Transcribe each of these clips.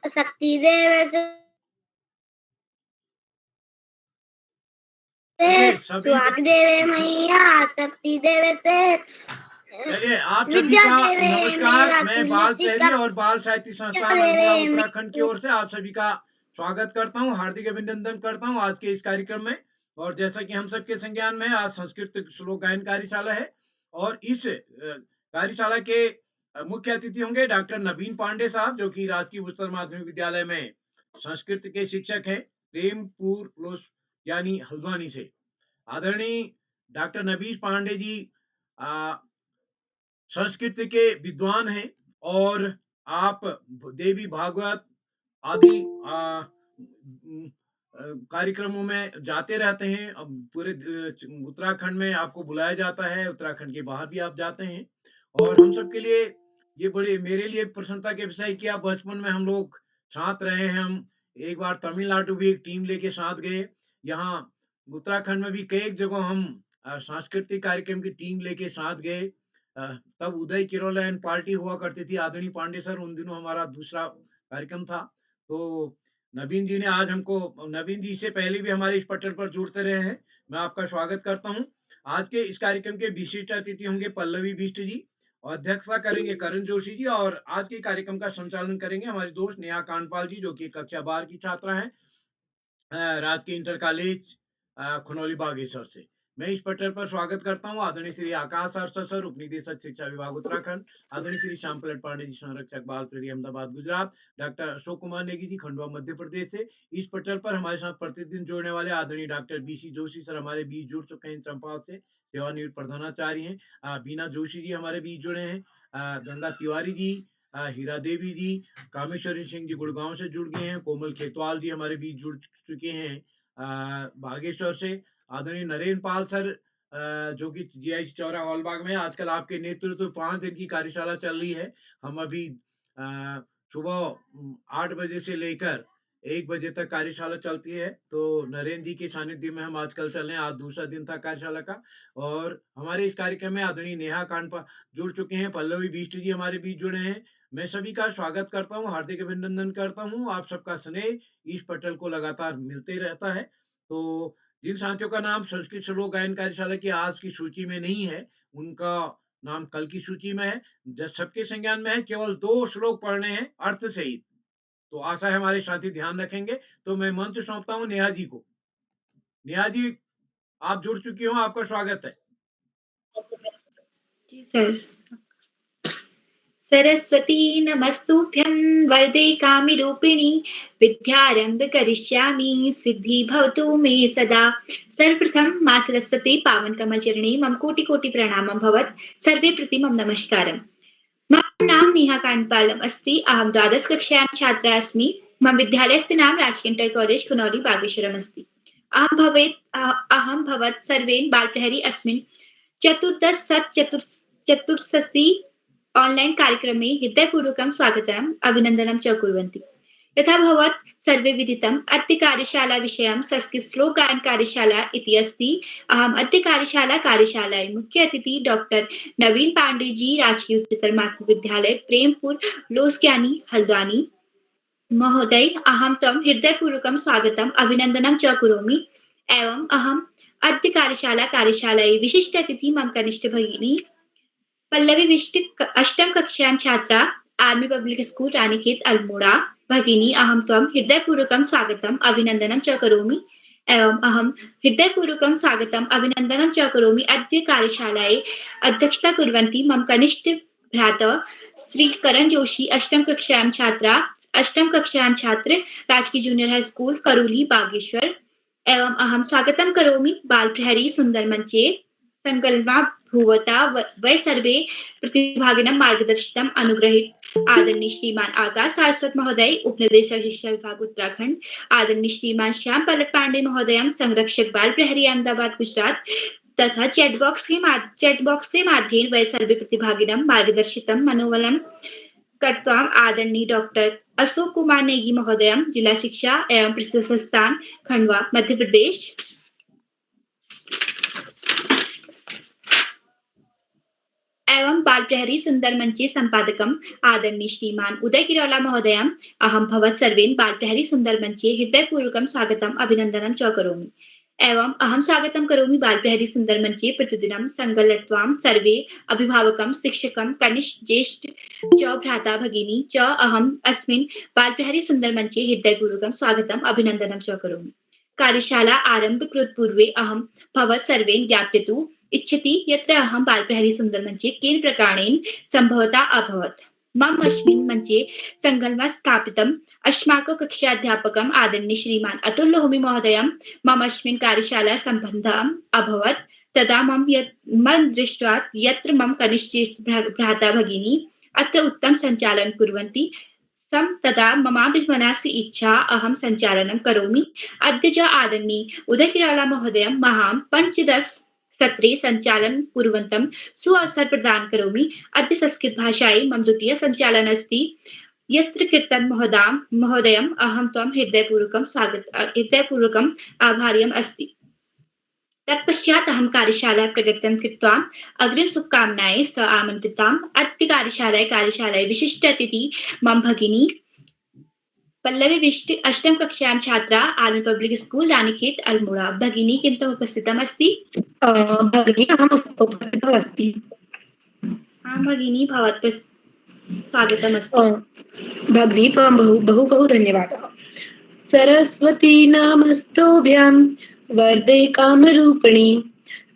शक्ति देव से चलिए सभी स्वाग देवे मैया शक्ति देवे से चलिए आप सभी विद्या का देवे नमस्कार। मेरा मैं तुल्य बाल प्रहरी शिक्षा और बाल साहित्य संस्थान देवे अल्मोड़ा उत्तराखंड की ओर से आप सभी का स्वागत करता हूं, हार्दिक अभिनंदन करता हूं आज के इस कार्यक्रम में। और जैसा कि हम सबके संज्ञान में है, आज संस्कृत श्लोक गायन कार्यशाला है और इस कार्यशाला के मुख्य अतिथि होंगे डॉक्टर नवीन पांडे साहब, जो कि राजकीय उच्चतर माध्यमिक विद्यालय में संस्कृत के शिक्षक हैं, प्रेमपुर लोस यानी हल्द्वानी से। आदरणीय डॉक्टर नवीन पांडे जी संस्कृत के विद्वान हैं और आप देवी भागवत आदि कार्यक्रमों में जाते रहते हैं। अब पूरे उत्तराखंड में आपको बुलाया जाता है, उत्तराखंड के बाहर भी आप जाते हैं और हम सबके लिए ये बड़े मेरे लिए प्रसन्नता के विषय कि आप बचपन में हम लोग साथ रहे हैं। हम एक बार तमिलनाडु भी एक टीम लेके साथ गए, यहाँ उत्तराखंड में भी कई जगह हम सांस्कृतिक कार्यक्रम की टीम लेके साथ गए। तब उदय किरोल एंड पार्टी हुआ करती थी, आदरणीय पांडे सर उन दिनों हमारा दूसरा कार्यक्रम था। तो नवीन जी ने आज हमको, नवीन जी से पहले भी हमारे इस पटल पर जुड़ते रहे हैं, मैं आपका स्वागत करता हूं। आज के इस कार्यक्रम के विशिष्ट अतिथि होंगे पल्लवी बिष्ट जी और अध्यक्षता करेंगे करण जोशी जी और आज के कार्यक्रम का संचालन करेंगे हमारे दोस्त नेहा कांडपाल जी, जो कि कक्षा 12 की छात्रा हैं राजकीय इंटर कॉलेज खनौली बागेश्वर से। मैं इस पटल पर स्वागत करता हूं आदरणीय श्री आकाश सर, उप निदेशक शिक्षा विभाग उत्तराखंड, आदरणीय श्री श्याम पलट पांडे जी, संरक्षक बाल प्रहरी अहमदाबाद गुजरात, डॉक्टर अशोक कुमार नेगी जी खंडवा मध्य प्रदेश से। इस पटल पर हमारे साथ प्रतिदिन जुड़ने वाले आदरणीय डॉक्टर बीसी जोशी सर हमारे बीच जुड़ चुके हैं चंपाल से, सेवानिवृत्त प्रधानाचार्य हैं। बीना जोशी जी हमारे बीच जुड़े हैं। गंगा तिवारी जी, हीरा देवी जी, कामेश्वरी सिंह जी गुड़गांव से जुड़ गए हैं। कोमल खेतवाल जी हमारे बीच जुड़ चुके हैं बागेश्वर से। आदरणीय नरेंद्र पाल सर जो कि जीआईसी चौरा हॉलबाग में आजकल आपके नेतृत्व 5 दिन की कार्यशाला चल रही है। हम अभी सुबह 8 बजे से लेकर 1 बजे तक कार्यशाला चलती है। तो नरेंद्र जी के सानिध्य में हम आजकल चल रहे हैं, आज दूसरा दिन था कार्यशाला का। और हमारे इस कार्यक्रम में आदरणीय नेहा कांडपा जुड़ चुके हैं, पल्लवी बिष्ट जी हमारे बीच जुड़े हैं। मैं सभी का स्वागत करता हूँ, हार्दिक अभिनंदन करता हूँ। आप सबका स्नेह इस पटल को लगातार मिलते रहता है। तो जिन साथियों का नाम संस्कृत श्लोक गायन कार्यशाला की आज की सूची में नहीं है, उनका नाम कल की सूची में है। जब सबके संज्ञान में है, केवल 2 श्लोक पढ़ने हैं अर्थ सहित। तो आशा है हमारे साथी ध्यान रखेंगे। तो मैं मंच सौंपता हूँ नेहा जी को। नेहा जी, आप जुड़ चुकी हो, आपका स्वागत है। जी सर। सरस्वती नमस्तुभ्यं वरदे कामिरूपिणी विद्यारंभ करिष्यामि सिद्धि भवतु मे सदा। सर्वप्रथम मां सरस्वती पावन कमलचरणे मम कोटि कोटि प्रणामं भवत्। सर्वे प्रति मम नमस्कारम्। मम नाम नेहा कांडपालम् अस्ति। अहं द्वादश कक्षायां छात्रा अस्मि। मम विद्यालयस्य नाम राजकीय इंटर कॉलेज खनौली बागेश्वरम् अस्ति। अहं भवत् सर्वेन बालप्रहरी अस्मिन् चतुर्षष्टि ऑनलाइन कार्यक्रमे हृदयपूर्वकं स्वागतम् अभिनन्दनं च कुर्वन्ति। यथा भवत् सर्वे विदितम् अद्य कार्यशाला विषयं संस्कृत श्लोक गायन कार्यशाला इति अस्ति। अहम् अद्य कार्यशालायां मुख्य अतिथि डॉक्टर नवीन पांडे जी, राजकीय उच्चतर माध्यमिक विद्यालय प्रेमपुर लोसज्ञानी हल्द्वानी महोदय, अहं तं हृदयपूर्वकं स्वागतम् अभिनन्दनं च करोमि। एवम् अहम् अद्य कार्यशालायै विशिष्ट अतिथि मम कनिष्ठ भगिनी पल्लवी बिष्ट 8वीं कक्षायां छात्रा army public school Ranikhet Almora. भगिनी, अहं त्वं हृदयपूर्वकं स्वागतम् अभिनन्दनं च करोमि। एवम् अहं हृदयपूर्वकं स्वागतम् अभिनन्दनं च करोमि। अद्य कार्यशालायै अध्यक्षता कुर्वन्ति मम कनिष्ठ भ्राता श्री करण जोशी, 8वीं कक्षायां छात्र राजकीय junior high school Karoli Bageshwar. एवम् अहं स्वागतं करोमि बालप्रहरी सुन्दर मंचे संकल्पना भूवता वै सर्वे प्रतिभागिनं मार्गदर्शितम् अनुग्रहित आदरणीय श्रीमान आकाश सारस्वत महोदय, उपनिदेशक शिक्षा विभाग उत्तराखंड, आदरणीय श्रीमान श्याम पलट पांडे महोदय, संरक्षक बाल प्रहरी अहमदाबाद गुजरात तथा चैट बॉक्स के माध्यमेन वै सर्वे प्रतिभागिनं मार्गदर्शितं मनोबलं कृत्वा आदरणीय डॉक्टर अशोक कुमार नेगी महोदय, जिला शिक्षा एवं प्रशिक्षण संस्थान खंडवा मध्य प्रदेश। एवं बालप्रहरी सुन्दरमञ्चे सम्पादकम् आदरणीय श्रीमान् उदय किरोला महोदयम् अहं भवत् सर्वेन् बालप्रहरी सुन्दरमञ्चे हृदयपूर्वकं स्वागतम् अभिनन्दनं च करोमि। एवम् अहं स्वागतं करोमि बालप्रहरी सुन्दरमञ्चे प्रतिदिनं सङ्गलत्वां सर्वे अभिभावकं, शिक्षकं, कनिष्ठ, ज्येष्ठ च भ्राता भगिनी च अहम् अस्मिन् बालप्रहरी सुन्दरमञ्चे हृदयपूर्वकं स्वागतम् अभिनन्दनं च करोमि। कार्यशाला आरम्भकृतपूर्वे अहं भवत् सर्वेन् ज्ञापयितुम् इच्छति यत्र अहं बालप्रहरी सुन्दरमञ्चे केन प्रकारेण सम्भवता अभवत्। मम अस्मिन् मञ्चे सङ्कल्पं स्थापितम् अस्माकं कक्षाध्यापकम् आदरणीय श्रीमान् अतुल लोहिमी महोदयं मम अस्मिन् कार्यशाला सम्बन्धम् अभवत् तदा मम दृष्ट्वा यत्र मम कनिष्ठ भ्राता भगिनी अत्र उत्तम सञ्चालनं कुर्वन्ति तदा ममापि मनसि इच्छा अहं सञ्चालनं करोमि। अद्य च आदरणीय उदय किरोला महोदयं मां 15 सत्रे सञ्चालनं कुर्वन्तं सुअवसरं प्रदानं करोमि। अद्य संस्कृतभाषायै मम द्वितीय सञ्चालनम् अस्ति। यत्र कीर्तन महोदयम् अहं त्वं हृदयपूर्वकम् आभार्यम् अस्ति। तत्पश्चात् अहं कार्यशाला प्रगतिं कृत्वा अग्रिम शुभकामनायै स आमन्त्रिताम्। अद्य कार्यशालायै विशिष्ट अतिथि मम भगिनी पल्लवी विष्ट अष्टम कक्षायां छात्रा army public school Ranikhet Almora. भगिनी किं त्वम् उपस्थितम् अस्ति? भगिनी अहम् उपस्थितः अस्ति। आं भगिनी भवत् स्वागतम् अस्ति। भगिनी त्वां बहु धन्यवादः। सरस्वती नमस्तोभ्यां वरदे कामरूपिणी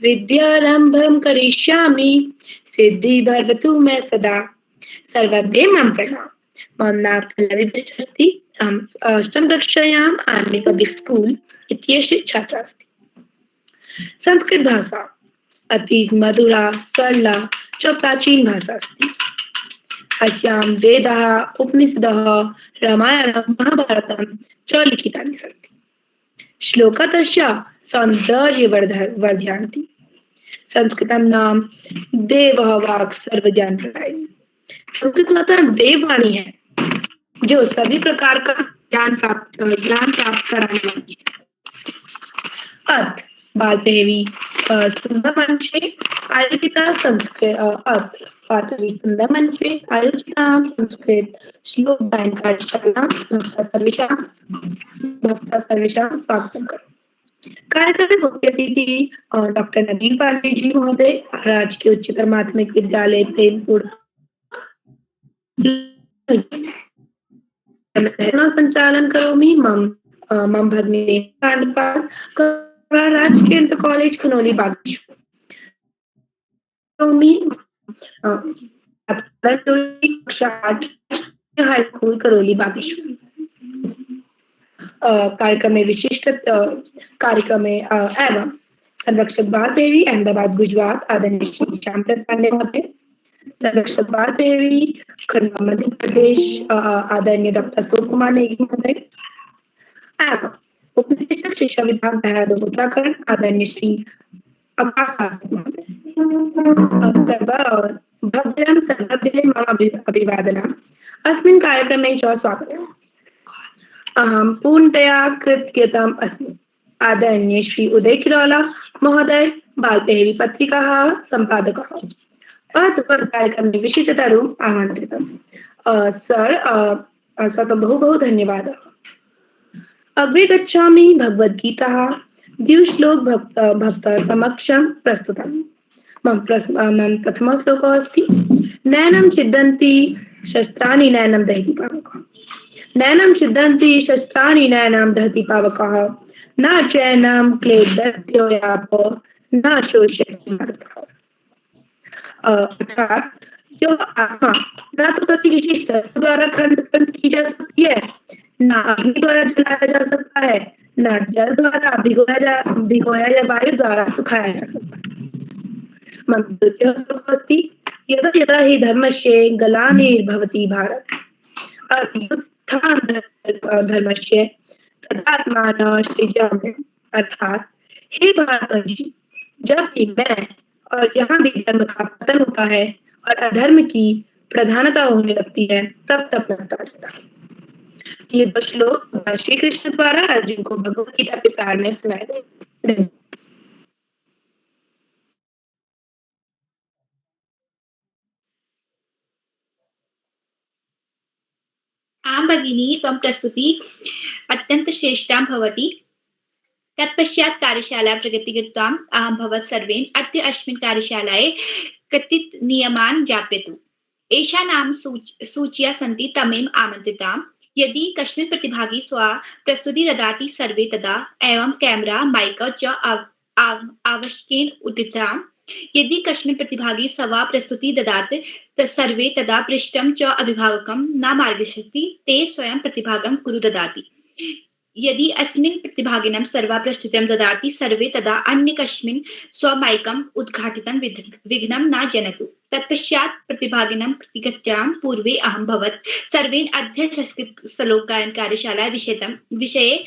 विद्यारम्भं करिष्यामि सिद्धि भवतु मे सदा। सर्वेभ्यः मम प्रणाम। मम नाम पल्लवी विष्ट अस्ति। अहम् अष्टम कक्षायाम् आर्मी पब्लिक स्कूल इत्यस्य छात्रा अस्मि। संस्कृत भाषा अति मधुरा सरला च प्राचीन भाषा अस्ति। अस्यां वेदाः, उपनिषदः, रामायणं, महाभारतं च लिखितानि सन्ति। श्लोकाः तस्य सौन्दर्यवर्धयन्ति। संस्कृतं नाम देवः वाक् सर्वज्ञानप्रदायिनी। संस्कृत मतलब देववाणी है जो सभी प्रकार का ज्ञान प्राप्त कराने वाली है। अत बालदेवी सुंदरमंचे आयोजिता संस्कृत श्लोक गायन कार्यशाला सर्वेषां स्वागतं करोमि। कार्यक्रम में मुख्य अतिथि डॉक्टर नवीन पांडे जी महोदय, राजकीय उच्चतर माध्यमिक विद्यालय प्रेमपुर संचालन करोमि। मम भगिनी कांडपाल राजकीय inter college Khanauli Bageshwar high school Karauli Bageshwar. कार्यक्रम में विशिष्ट कार्यक्रम में एवं संरक्षक बाल देवी अहमदाबाद गुजरात आदरणीय श्री श्यामप्रसाद पांडे महोदय, संरक्षक बाल देवी खंडवा मध्य प्रदेश आदरणीय डॉक्टर अशोक कुमार नेगी महोदय एवं उपनिदेशक शिक्षा विभाग देहरादून उत्तराखंड आदरणीय श्री आकाश महोदय। भव्यं सर्वभ्यः मम अभिवादनम्। अस्मिन् कार्यक्रमे च स्वागतम्। अहं पूर्णतया कृतज्ञतम् अस्मि। आदरणीय श्री उदय किरोला महोदय बालप्रहरी पत्रिकाः सम्पादकः कार्यक्रमे विशिष्टतरूम् आमन्त्रितम्। सर बहु धन्यवादः। अग्रे गच्छामि। भगवद्गीताः द्विश्लोक भक्त समक्षं प्रस्तुतम्। मम प्रथमः श्लोकः अस्ति नैनं छिद्यन्ति शस्त्राणि नैनं दहति पावकः। नैनं छिद्यन्ति शस्त्राणि नैनं दहति पावकः न चैनं क्लेदयतो यापो न शोषयति मरुतः। अर्थात जो आत्मा न तो कभी किसी शस्त्र द्वारा खंडित की जा सकती है, न अग्नि द्वारा जलाया जा सकता है, न जल द्वारा भिगोया या वायु द्वारा सुखाया जा सकता है। यदा यदा हि धर्मस्य ग्लानिर्भवति भारत धर्मस्य तदात्मानं सृजाम्यहम्। अर्थात हे भारत, जब भी मैं और जहाँ भी धर्म का पतन होता है और अधर्म की प्रधानता होने लगती है तब बनता रहता है। ये 2 श्लोक श्री कृष्ण द्वारा अर्जुन को भगवद गीता के सार में सुनाए गए। आं भगिनी त्वं प्रस्तुति अत्यन्त श्रेष्ठां भवति। तत्पश्चात् कार्यशाला प्रगतिकृत्वाम् अहं भवत् सर्वेन् अद्य अस्मिन् कार्यशालायै कथित नियमान् ज्ञापयतु। एषा नाम सूच्याः सन्ति तमेव आमन्त्रिताम्। यदि कश्चित् प्रतिभागी प्रस्तुति ददाति सर्वे तदा एवं कैमरा माइक च आवश्यकेन उद्दीप्ताम्। यदि कश्चित् प्रतिभागी प्रस्तुति ददाति सर्वे तदा पृष्ठं च अभिभावकं न मार्गयति ते स्वयं प्रतिभागं कुरु ददाति। यदि अस्मिन् प्रतिभागिनं सर्वा प्रस्तुतिं ददाति सर्वे तदा अन्य कस्मिन् स्वमाइकम् उद्घाटितं विघ्नं न जनयतु। तत्पश्चात् प्रतिभागिनं प्रतिगत्यां पूर्वे अहं भवत् सर्वेन् अद्य संस्कृत श्लोक गायन कार्यशाला विषये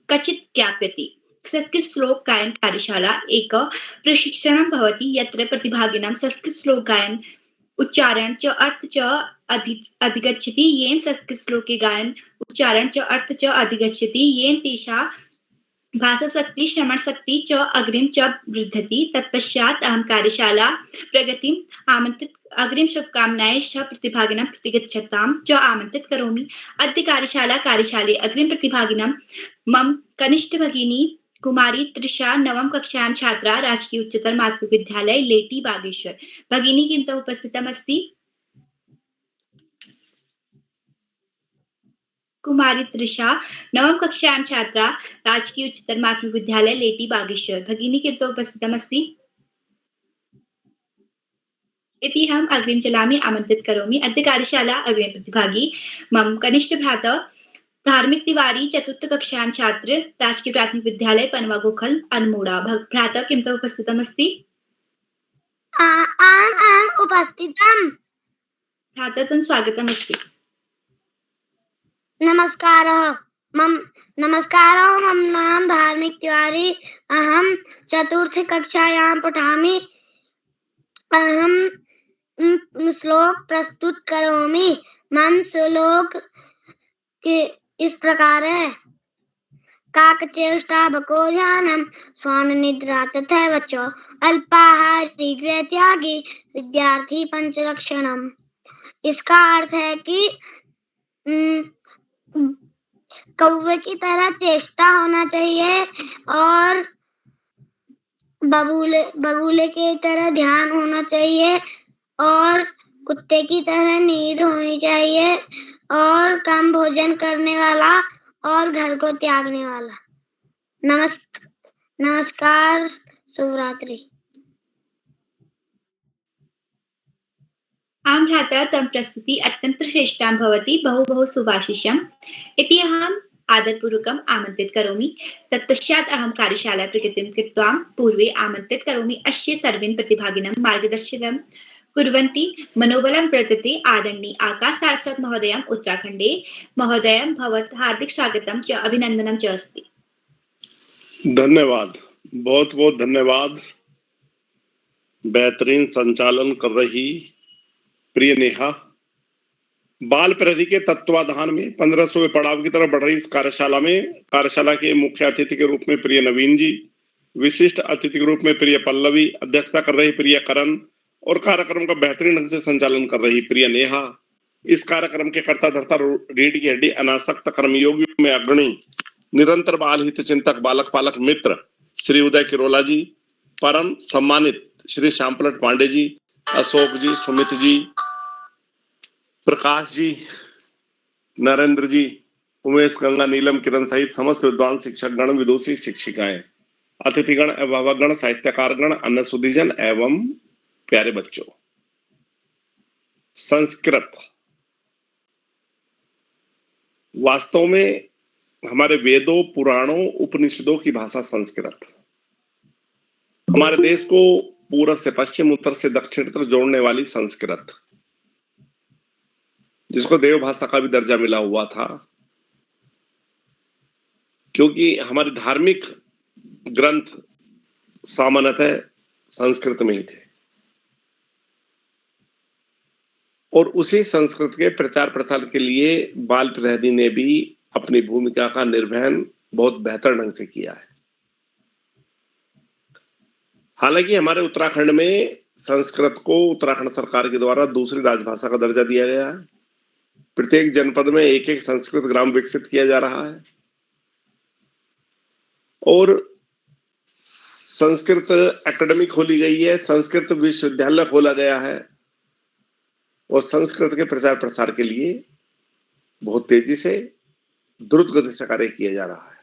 कचित् ज्ञापयति। संस्कृत श्लोक गायन कार्यशाला एक प्रशिक्षणं भवति यत्र प्रतिभागिनं संस्कृत श्लोक गायन उच्चारण च अर्थ च अधिगच्छति येन संस्कृत श्लोके गायन उच्चारण च अर्थ च अधिगच्छति येन तेषां भाषाशक्ति श्रवणशक्ति च अग्रिम च वृद्धति। तत्पश्चात् अहं कार्यशाला प्रगतिम् आमन्त्रित अग्रिम शुभकामनायै च प्रतिभागिनं प्रतिगच्छतां च आमन्त्रित करोमि। अद्य कार्यशाले अग्रिम प्रतिभागिनं मम कनिष्ठ भगिनी कुमारी तृषा नवम कक्षायां छात्रा राजकीय उच्चतर माध्यमिक विद्यालय लेटी बागेश्वर। भगिनी किन्तु उपस्थितमस्ति। कुमारी तृषा नवम कक्षायां छात्रा राजकीय उच्चतर माध्यमिक विद्यालय लेटी बागेश्वर। भगिनी किन्तु उपस्थितमस्ति इति हम अग्रिम चलामि आमन्त्रित करोमि। अद्य कार्यशाला अग्रिम प्रतिभागी मम कनिष्ठ भ्राता धार्मिक तिवारी चतुर्थ कक्षायां छात्र राजकीय प्राथमिक विद्यालय पनवा गोखल अल्मोड़ा। भ्राता किन्तु उपस्थितमस्ति। आम् उपस्थितम्। भ्राता तं स्वागतमस्ति। नमस्कारः मम नाम धार्मिक तिवारी। अहं चतुर्थ कक्षायां पठामि। अहं श्लोक प्रस्तुत करोमि। मम श्लोक के इस प्रकार है। काकचेष्टा भको ध्यानम स्वान निद्रा तथैव च अल्पाहारी गृह त्यागी विद्यार्थी पंचलक्षणम। इसका अर्थ है कि कौवे की तरह चेष्टा होना चाहिए और बगुले की तरह ध्यान होना चाहिए और कुत्ते की तरह नींद होनी चाहिए और कम भोजन करने वाला और घर को त्यागने वाला। नमस्कार शुभरात्रि। आं भ्राता तं प्रस्तुति अत्यन्त श्रेष्ठां भवति बहु सुभाषिषम् इति अहम् आदरपूर्वकम् आमन्त्रित करोमि। तत्पश्चात् अहं कार्यशाला प्रगतिं कृत्वा पूर्वे आमन्त्रित करोमि। अस्य सर्वेन् प्रतिभागिनं मार्गदर्शनं कुर्वन्ति मनोबलं वर्धते आदरणीय आकाश सारस्वत महोदयम् उत्तराखण्डे महोदयं भवत् हार्दिक स्वागतं च अभिनन्दनं च अस्ति। धन्यवाद, बहुत बहुत धन्यवाद। बेहतरीन संचालन कर रही प्रिय नेहा। बाल प्रहरी के तत्वाधान में 1500वें पड़ाव की तरफ बढ़ रही इस कार्यशाला के मुख्य अतिथि के रूप में प्रिय नवीन जी, विशिष्ट अतिथि के रूप में प्रिय पल्लवी, अध्यक्षता कर रही प्रिय करण और कार्यक्रम का बेहतरीन ढंग से संचालन कर रही प्रिय नेहा। इस कार्यक्रम के कर्ता धर्ता रीढ़ की हड्डी अनासक्त कर्मयोगियों में अग्रणी निरंतर बाल हित चिंतक बालक पालक मित्र श्री उदय किरोला जी, परम सम्मानित श्री श्यामपलट पांडे जी, अशोक जी, सुमित जी, प्रकाश जी, नरेंद्र जी, उमेश, गंगा, नीलम, किरण सहित समस्त विद्वान शिक्षक गण, विदुषी शिक्षिकाएं, अतिथिगण एवं गण, साहित्यकारगण, अन्य सुधीजन एवं प्यारे बच्चों। संस्कृत वास्तव में हमारे वेदों, पुराणों, उपनिषदों की भाषा संस्कृत हमारे देश को पूर्व से पश्चिम, उत्तर से दक्षिण तक जोड़ने वाली संस्कृत, जिसको देव भाषा का भी दर्जा मिला हुआ था, क्योंकि हमारे धार्मिक ग्रंथ सामान्यतः संस्कृत में ही थे और उसी संस्कृत के प्रचार प्रसार के लिए बाल प्रहरी ने भी अपनी भूमिका का निर्वहन बहुत बेहतर ढंग से किया है। हालांकि हमारे उत्तराखंड में संस्कृत को उत्तराखंड सरकार के द्वारा दूसरी राजभाषा का दर्जा दिया गया है, प्रत्येक जनपद में एक एक संस्कृत ग्राम विकसित किया जा रहा है और संस्कृत एकेडमी खोली गई है, संस्कृत विश्वविद्यालय खोला गया है और संस्कृत के प्रचार प्रसार के लिए बहुत तेजी से द्रुत गति से कार्य किया जा रहा है।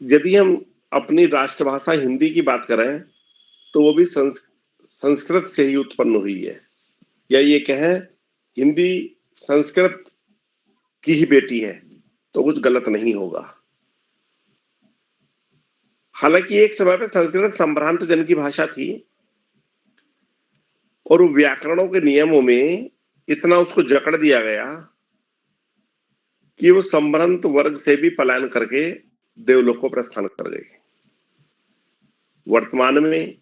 यदि हम अपनी राष्ट्रभाषा हिंदी की बात करें तो वो भी संस्कृत से ही उत्पन्न हुई है, या ये कहें हिंदी संस्कृत की ही बेटी है तो कुछ गलत नहीं होगा। हालांकि एक समय पर संस्कृत संभ्रांत जन की भाषा थी और व्याकरणों के नियमों में इतना उसको जकड़ दिया गया कि वो संभ्रांत वर्ग से भी पलायन करके देवलोक को प्रस्थान कर गई। वर्तमान में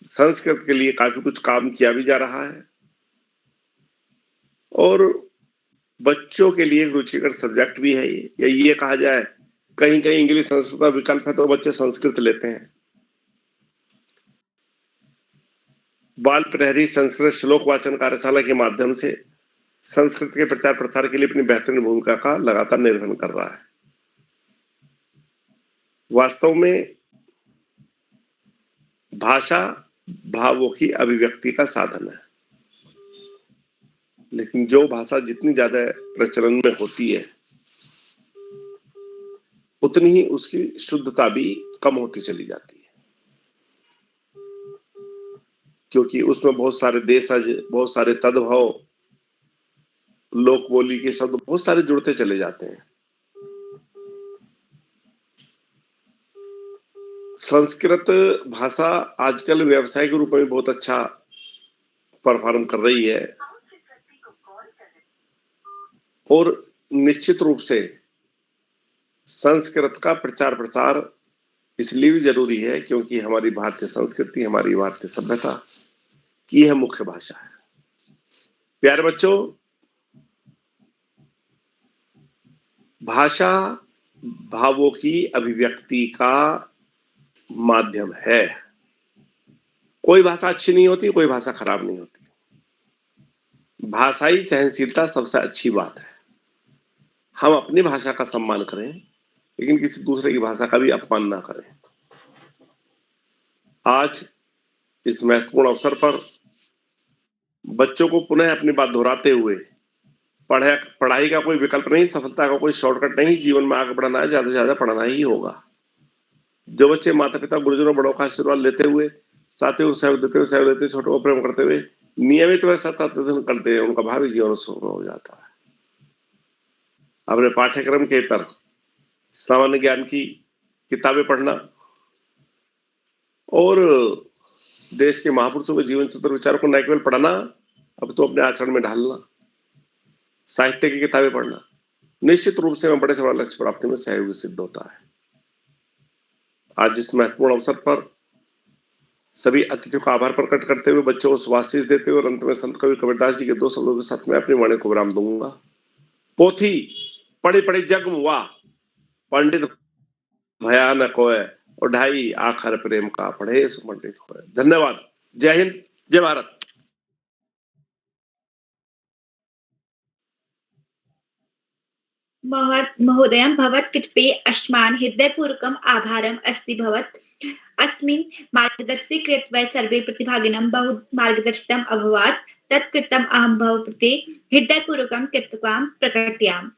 संस्कृत के लिए काफी कुछ काम किया भी जा रहा है और बच्चों के लिए रुचिकर सब्जेक्ट भी है ये, या ये कहा जाए कहीं कहीं इंग्लिश संस्कृत का विकल्प है तो बच्चे संस्कृत लेते हैं। बाल प्रहरी संस्कृत श्लोक वाचन कार्यशाला के माध्यम से संस्कृत के प्रचार प्रसार के लिए अपनी बेहतरीन भूमिका का लगातार निर्वहन कर रहा है। वास्तव में भाषा भावों की अभिव्यक्ति का साधन है, लेकिन जो भाषा जितनी ज्यादा प्रचलन में होती है उतनी ही उसकी शुद्धता भी कम होती चली जाती है, क्योंकि उसमें बहुत सारे देशज, बहुत सारे तद्भव, लोक बोली के शब्द बहुत सारे जुड़ते चले जाते हैं। संस्कृत भाषा आजकल व्यवसाय के रूप में बहुत अच्छा परफॉर्म कर रही है और निश्चित रूप से संस्कृत का प्रचार प्रसार इसलिए भी जरूरी है क्योंकि हमारी भारतीय संस्कृति, हमारी भारतीय सभ्यता की यह मुख्य भाषा है। प्यारे बच्चों, भाषा भावों की अभिव्यक्ति का माध्यम है। कोई भाषा अच्छी नहीं होती, कोई भाषा खराब नहीं होती। भाषाई सहनशीलता सबसे अच्छी बात है। हम अपनी भाषा का सम्मान करें लेकिन किसी दूसरे की भाषा का भी अपमान ना करें। आज इस महत्वपूर्ण अवसर पर बच्चों को पुनः अपनी बात दोहराते हुए पढ़ाई का कोई विकल्प नहीं, सफलता का कोई शॉर्टकट नहीं, जीवन में आगे बढ़ना है, ज्यादा से ज्यादा पढ़ना ही होगा। जो बच्चे माता पिता गुरुजनों बड़ों का आशीर्वाद लेते हुए, साथियों को सहयोग देते हुए, सहयोग लेते हुए, छोटों को प्रेम करते हुए नियमित व सतत अध्ययन करते हैं, उनका भावी जीवन सुखमय हो जाता है। अपने पाठ्यक्रम के तरफ सामान्य ज्ञान की किताबें पढ़ना और देश के महापुरुषों के जीवन चरित्र विचारों को न केवल पढ़ना, अब तो अपने आचरण में ढालना, साहित्य की किताबें पढ़ना निश्चित रूप से बड़े से बड़ा लक्ष्य प्राप्ति में सहयोगी सिद्ध होता है। आज इस महत्वपूर्ण अवसर पर सभी अतिथियों का आभार प्रकट करते हुए, बच्चों को सुआशीष देते हुए और अंत में संत कवि कबीरदास जी के 2 शब्दों के साथ में अपनी वाणी को विराम दूंगा। पोथी पढ़ी पढ़ी जग मुआ, पंडित भयानक होए, और ढाई आखर प्रेम का पढ़े सो पंडित होए। धन्यवाद। जय हिंद, जय भारत। महोदयं भवत्कृते अस्मान् हृदयपूर्वकम् आभारम् अस्ति। भवत् अस्मिन् मार्गदर्शि कृत्वा सर्वे प्रतिभागिनं बहु मार्गदर्शितम् अभवत्। तत्कृतम् अहं भवते हृदयपूर्वकं कृतज्ञतां प्रकटयामि।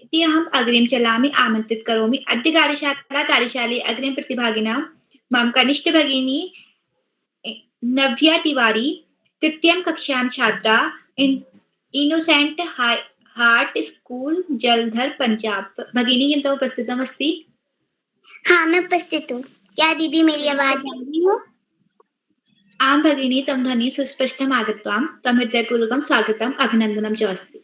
इति अहम् अग्रिम चलामि, आमन्त्रित करोमि। अद्य कार्यशाले अग्रिम प्रतिभागिनां मम कनिष्ठ भगिनी नव्या तिवारी, तृतीयं कक्षां छात्रा, इनोसेंट हार्ट स्कूल जलधर पंजाब। भगिनी किन्तु उपस्थितम् अस्ति? हाँ, मैं उपस्थित हूँ। क्या दीदी मेरी आवाज आ रही हो? आं भगिनी, तं ध्वनि सुस्पष्टम् आगतवान्। तं हृदयपूर्वकं स्वागतम्, अभिनन्दनं च अस्ति।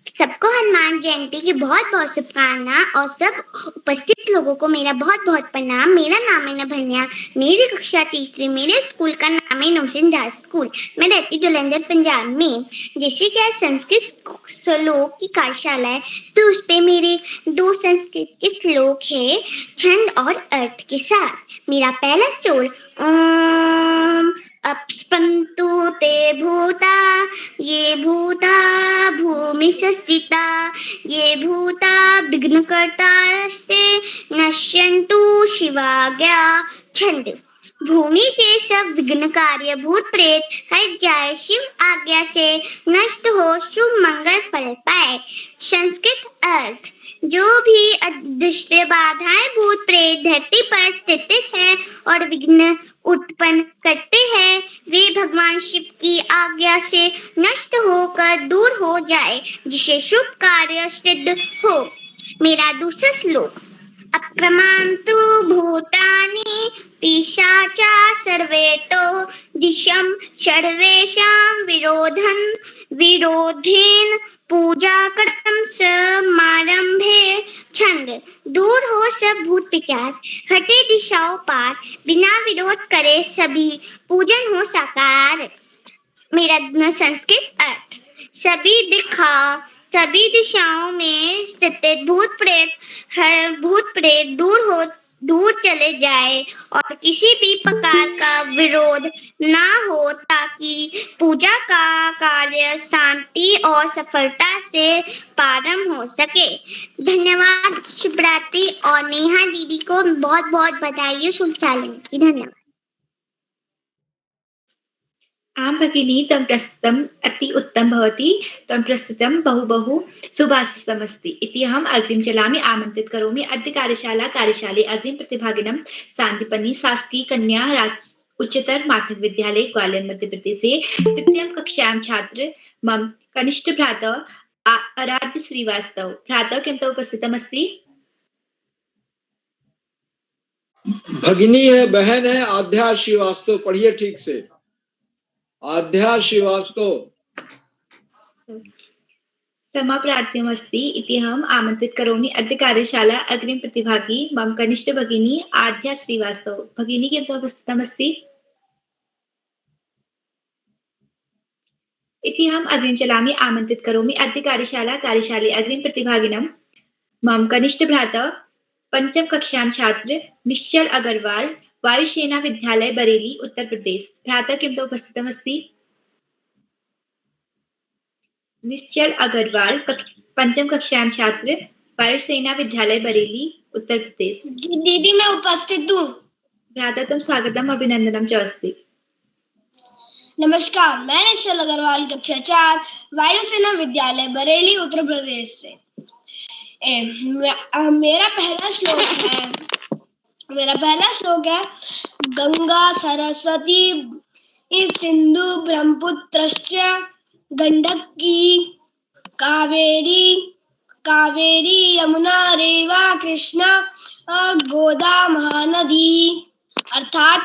सबको हनुमान जयंती की बहुत बहुत शुभकामनाएं और सब उपस्थित लोगों को मेरा बहुत बहुत प्रणाम। मेरा नाम है नभन्या, मेरी कक्षा तीसरी, मेरे स्कूल का नाम है नौसिन दास स्कूल। मैं रहती जलंधर पंजाब में। जैसे कि आज संस्कृत श्लोक की कार्यशाला है तो उस पे मेरे 2 संस्कृत के श्लोक है छंद और अर्थ के साथ। मेरा पहला श्लोक ओम अपस्पन्तु ते भूता ये भूता भूमि स्थिता ये भूता विघ्नकर्तारस्ते नश्यन्तु शिवाज्ञा। छंद। भूमि के सब विघ्न कार्य भूत प्रेत हट जाए शिव आज्ञा से, नष्ट हो शुभ मंगल फल पाए। संस्कृत अर्थ। जो भी अदृष्ट बाधाएं भूत प्रेत धरती पर स्थित है और विघ्न उत्पन्न करते हैं वे भगवान शिव की आज्ञा से नष्ट होकर दूर हो जाए, जिसे शुभ कार्य सिद्ध हो। मेरा दूसरा श्लोक अक्रमान्तु भूतानि पिशाचा सर्वेतो दिशं सर्वेषां विरोधेन पूजा कर्तुं समारंभे। छंद। दूर हो सब भूत पिशाच, हटे दिशाओं पार, बिना विरोध करे सभी पूजन हो साकार। मेरा संस्कृत अर्थ। सभी दिशाओं में स्थित भूत प्रेत दूर चले जाए और किसी भी प्रकार का विरोध ना हो ताकि पूजा का कार्य शांति और सफलता से प्रारंभ हो सके। धन्यवाद। शुभरात्रि और नेहा दीदी को बहुत बहुत बधाई शुभ चालन की। धन्यवाद। आं भगिनी त्वं प्रस्तुतम् अति उत्तम भवति। त्वं प्रस्तुतं बहु सुभाषितमस्ति इति अहम् अग्रिम चलामि। आमन्त्रित करोमि अद्य कार्यशाले अग्रिम प्रतिभागिनं शान्तिपनी शासकीय कन्या उच्चतर माध्यमिक विद्यालय ग्वालियर मध्य प्रदेशे तृतीय कक्षायां छात्र मम कनिष्ठ भ्राता आराध्य श्रीवास्तव। भ्राता किं तव उपस्थितमस्ति? भगिनी है, बहन है, आध्या श्रीवास्तव। पढ़िए ठीक से, आध्या श्रीवास्तव। समाप्रार्थ्यमस्ति इति अहम् आमन्त्रित करोमि अद्य कार्यशाला अग्रिम प्रतिभागी मम कनिष्ठ भगिनी आध्या श्रीवास्तव। भगिनी किं तव उपस्थितमस्ति? इति अहम् अग्रिम चलामि। आमन्त्रित करोमि अद्य कार्यशाले अग्रिम प्रतिभागिनं मम कनिष्ठ भ्राता पंचम कक्षायां छात्र निश्चल अग्रवाल वायुसेना विद्यालय बरेली उत्तर प्रदेश। भ्राता किं तव उपस्थितमस्ति? निश्चल अग्रवाल पंचम कक्षायां छात्र वायुसेना विद्यालय बरेली उत्तर प्रदेश। जी दीदी मैं उपस्थित हूँ। भ्राता तुम स्वागतम अभिनंदनम च अस्ति। नमस्कार, मैं निश्चल अग्रवाल कक्षा 4 वायुसेना विद्यालय बरेली उत्तर प्रदेश से। मेरा पहला श्लोक है गंगा सरस्वती सिंधु ब्रह्मपुत्रश्च गंडकी कावेरी यमुना रेवा कृष्णा गोदा महानदी। अर्थात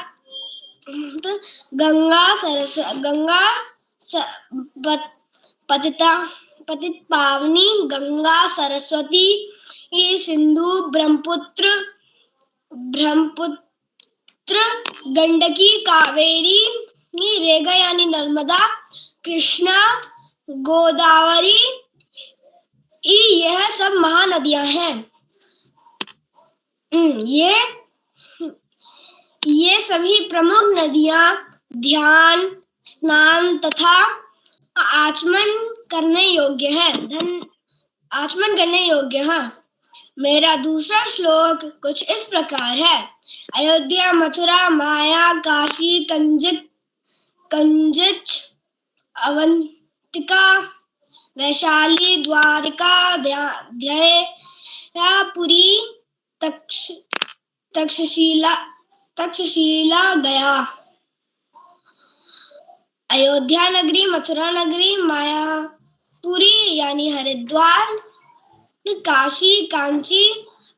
पतित पावनी गंगा सरस्वती सिंधु ब्रह्मपुत्र गंडकी कावेरी रेगा यानी नर्मदा कृष्णा गोदावरी यह सब महानदियां हैं। ये सभी प्रमुख नदियां ध्यान स्नान तथा आचमन करने योग्य है। मेरा दूसरा श्लोक कुछ इस प्रकार है। अयोध्या मथुरा माया काशी कंजिच अवंतिका वैशाली द्वारिका दयापुरी तक्षशिला गया। अयोध्या नगरी, मथुरा नगरी, मायापुरी यानी हरिद्वार, काशी कांची,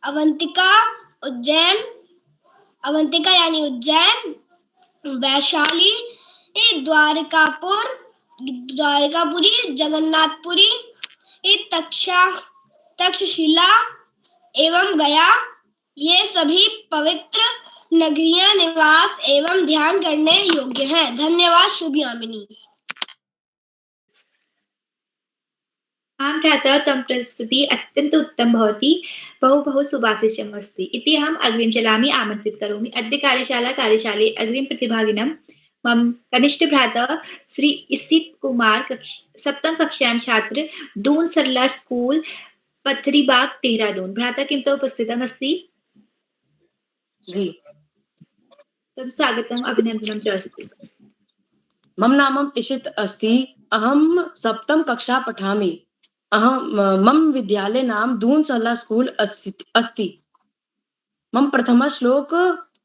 अवंतिका यानी उज्जैन, वैशाली द्वारिकापुरी जगन्नाथपुरी तक्षशिला एवं गया, ये सभी पवित्र नगरियां निवास एवं ध्यान करने योग्य हैं। धन्यवाद। शुभ यामिनी। आं भ्राता तं प्रस्तुति अत्यंत उत्तम भवति, बहु बहु सुभाषितम् अस्ति इति अहम् अग्रिम चलामि आमन्त्रित करोमि। अद्य कार्यशाले अग्रिम प्रतिभागिनं मम कनिष्ठ भ्राता श्री इसित कुमार सप्तम कक्षायां छात्र दून सरला स्कूल पथरीबाग देहरादून। भ्राता किमतो उपस्थितम् अस्ति? जी, तं स्वागतम् अभिनन्दनं च अस्ति। मम नाम इशित अस्ति। अहं सप्तम कक्षा पठामि। मम विद्यालय नाम दून सरला स्कूल अस्ति। मम प्रथम श्लोक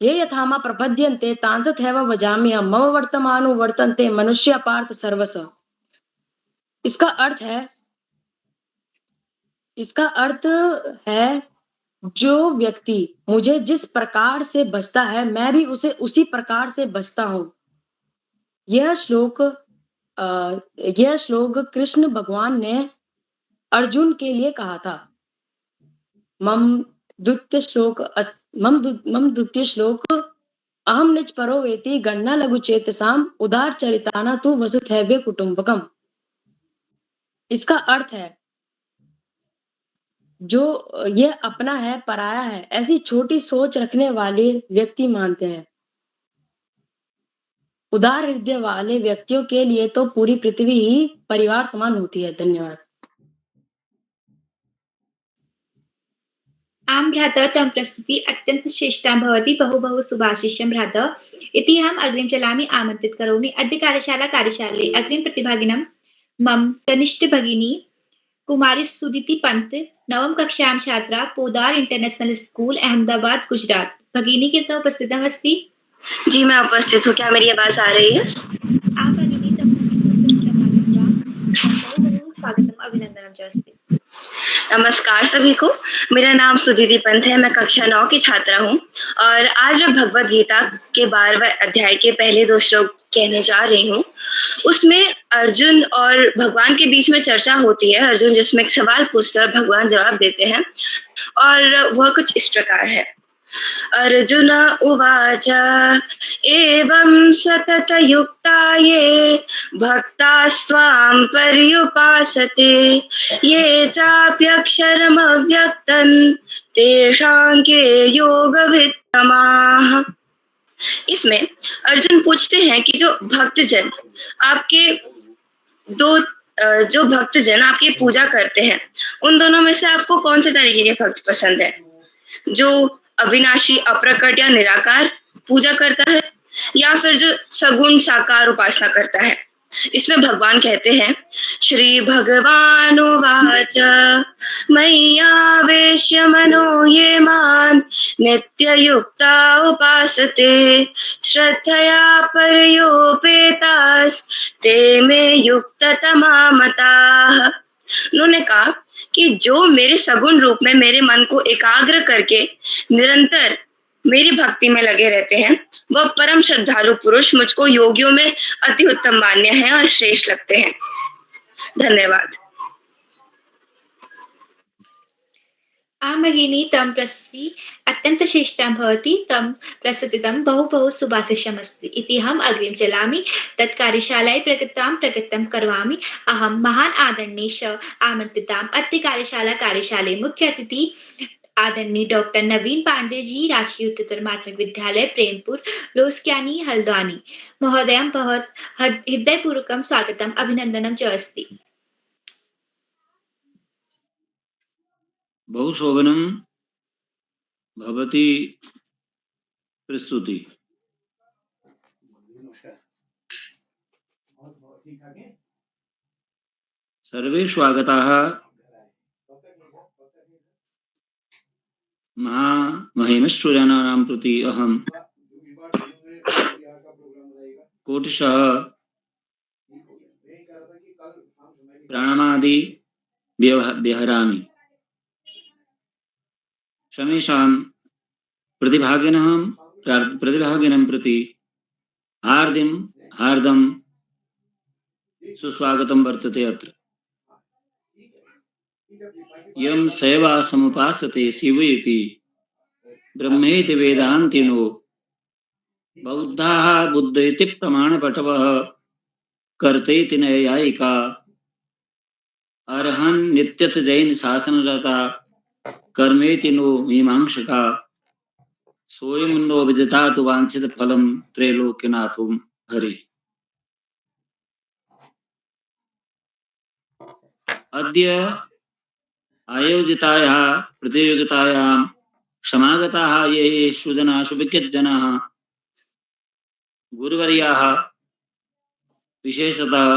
ये यथामा प्रपद्यन्ते तांस्तथैव वजाम्यहम् मम वर्तमानो वर्तन्ते मनुष्य पार्थ सर्वश। इसका अर्थ है जो व्यक्ति मुझे जिस प्रकार से बचता है मैं भी उसे उसी प्रकार से बचता हूँ। यह श्लोक कृष्ण भगवान ने अर्जुन के लिए कहा था। मम द्वितीय श्लोक अहम निज परो वेति गणना लघु चेतसाम उदार चरिताना तु वसुधैव कुटुंबकम। इसका अर्थ है जो ये अपना है पराया है ऐसी छोटी सोच रखने वाले व्यक्ति मानते हैं। उदार हृदय वाले व्यक्तियों के लिए तो पूरी पृथ्वी ही परिवार समान होती है। धन्यवाद। आं भ्राता तं प्रस्तुति अत्यंत श्रेष्ठा भवति, बहु बहु सुभाषितम् भ्राता इति अहम् अग्रिम चलामि आमन्त्रित करोमि। अद्य कार्यशाले अग्रिम प्रतिभागिनं मम कनिष्ठ भगिनी कुमारी सुदिति पंत नवम कक्षायां छात्रा पोदार इंटरनेशनल स्कूल अहमदाबाद गुजरात। भगिनी कितना उपस्थितम् अस्ति? जी, मैं उपस्थित हूँ। क्या मेरी आवाज आ रही है? आं भगिनी तं स्वागतम् अभिनन्दनं च अस्ति। नमस्कार सभी को। मेरा नाम सुदीति पंत है। मैं कक्षा 9 की छात्रा हूँ और आज मैं भगवद गीता के 12वें अध्याय के पहले 2 श्लोक कहने जा रही हूँ। उसमें अर्जुन और भगवान के बीच में चर्चा होती है। अर्जुन जिसमें एक सवाल पूछता है और भगवान जवाब देते हैं और वह कुछ इस प्रकार है। अर्जुन उवाच एवं सततयुक्ता ये भक्तास्त्वां पर्युपासते ये चाप्यक्षरमव्यक्तं तेषां के योगवित्तमाः। इसमें अर्जुन पूछते हैं कि जो भक्तजन आपकी पूजा करते हैं उन दोनों में से आपको कौन से तरीके के भक्त पसंद है? जो अविनाशी अप्रकट या निराकार पूजा करता है या फिर जो सगुण साकार उपासना करता है? इसमें भगवान कहते हैं श्री भगवान उवाच मय्यावेश्य मनो ये मां नित्ययुक्ता उपासते श्रद्धया परयोपेतास ते मे युक्ततमा मताः। उन्होंने कहा कि जो मेरे सगुण रूप में मेरे मन को एकाग्र करके निरंतर मेरी भक्ति में लगे रहते हैं वह परम श्रद्धालु पुरुष मुझको योगियों में अति उत्तम मान्य हैं और श्रेष्ठ लगते हैं। धन्यवाद। आं भगिनी तं प्रस्तुति अत्यंत श्रेष्ठा भवति, तं प्रस्तुतितं बहु बहु सुभाषितम् अस्ति इति अहम् अग्रिम चलामि। तत् कार्यशालायै प्रगतं करोमि। अहं महान् आदरणीय आमन्त्रिताम् अद्य कार्यशाले मुख्य अतिथि आदरणीय डॉक्टर नवीन पांडे जी, राजकीय उच्चतर माध्यमिक विद्यालय प्रेमपुर लोस्क्यानी हल्द्वानी महोदयं भवत् हृदयपूर्वकं स्वागतम् अभिनन्दनं च अस्ति। बहुशोभनं भवति प्रस्तुति। सर्वे स्वागताः। महामहिमश्चूर्याणां प्रति अहं कोटिशः प्रणामादि व्यहरामि। समेषां प्रतिभागिनं प्रति हार्दं सुस्वागतं वर्तते अत्र। यम सेवा समुपासते शिव इति ब्रह्मेति वेदान्तिनो बौद्धाः बुद्ध इति प्रमाणपटवः कर्तेति नैयायिका अर्हन् नित्यत जैन शासनरता कर्मेति नो मीमांसका सोयम नो विदधातु वांछित फलम त्रैलोक्यनाथुम हरि। अद्य आयोजितायाः प्रतियोगितायां समागताः ये सुजनाः सुविज्ञजनाः गुरुवर्याः विशेषतः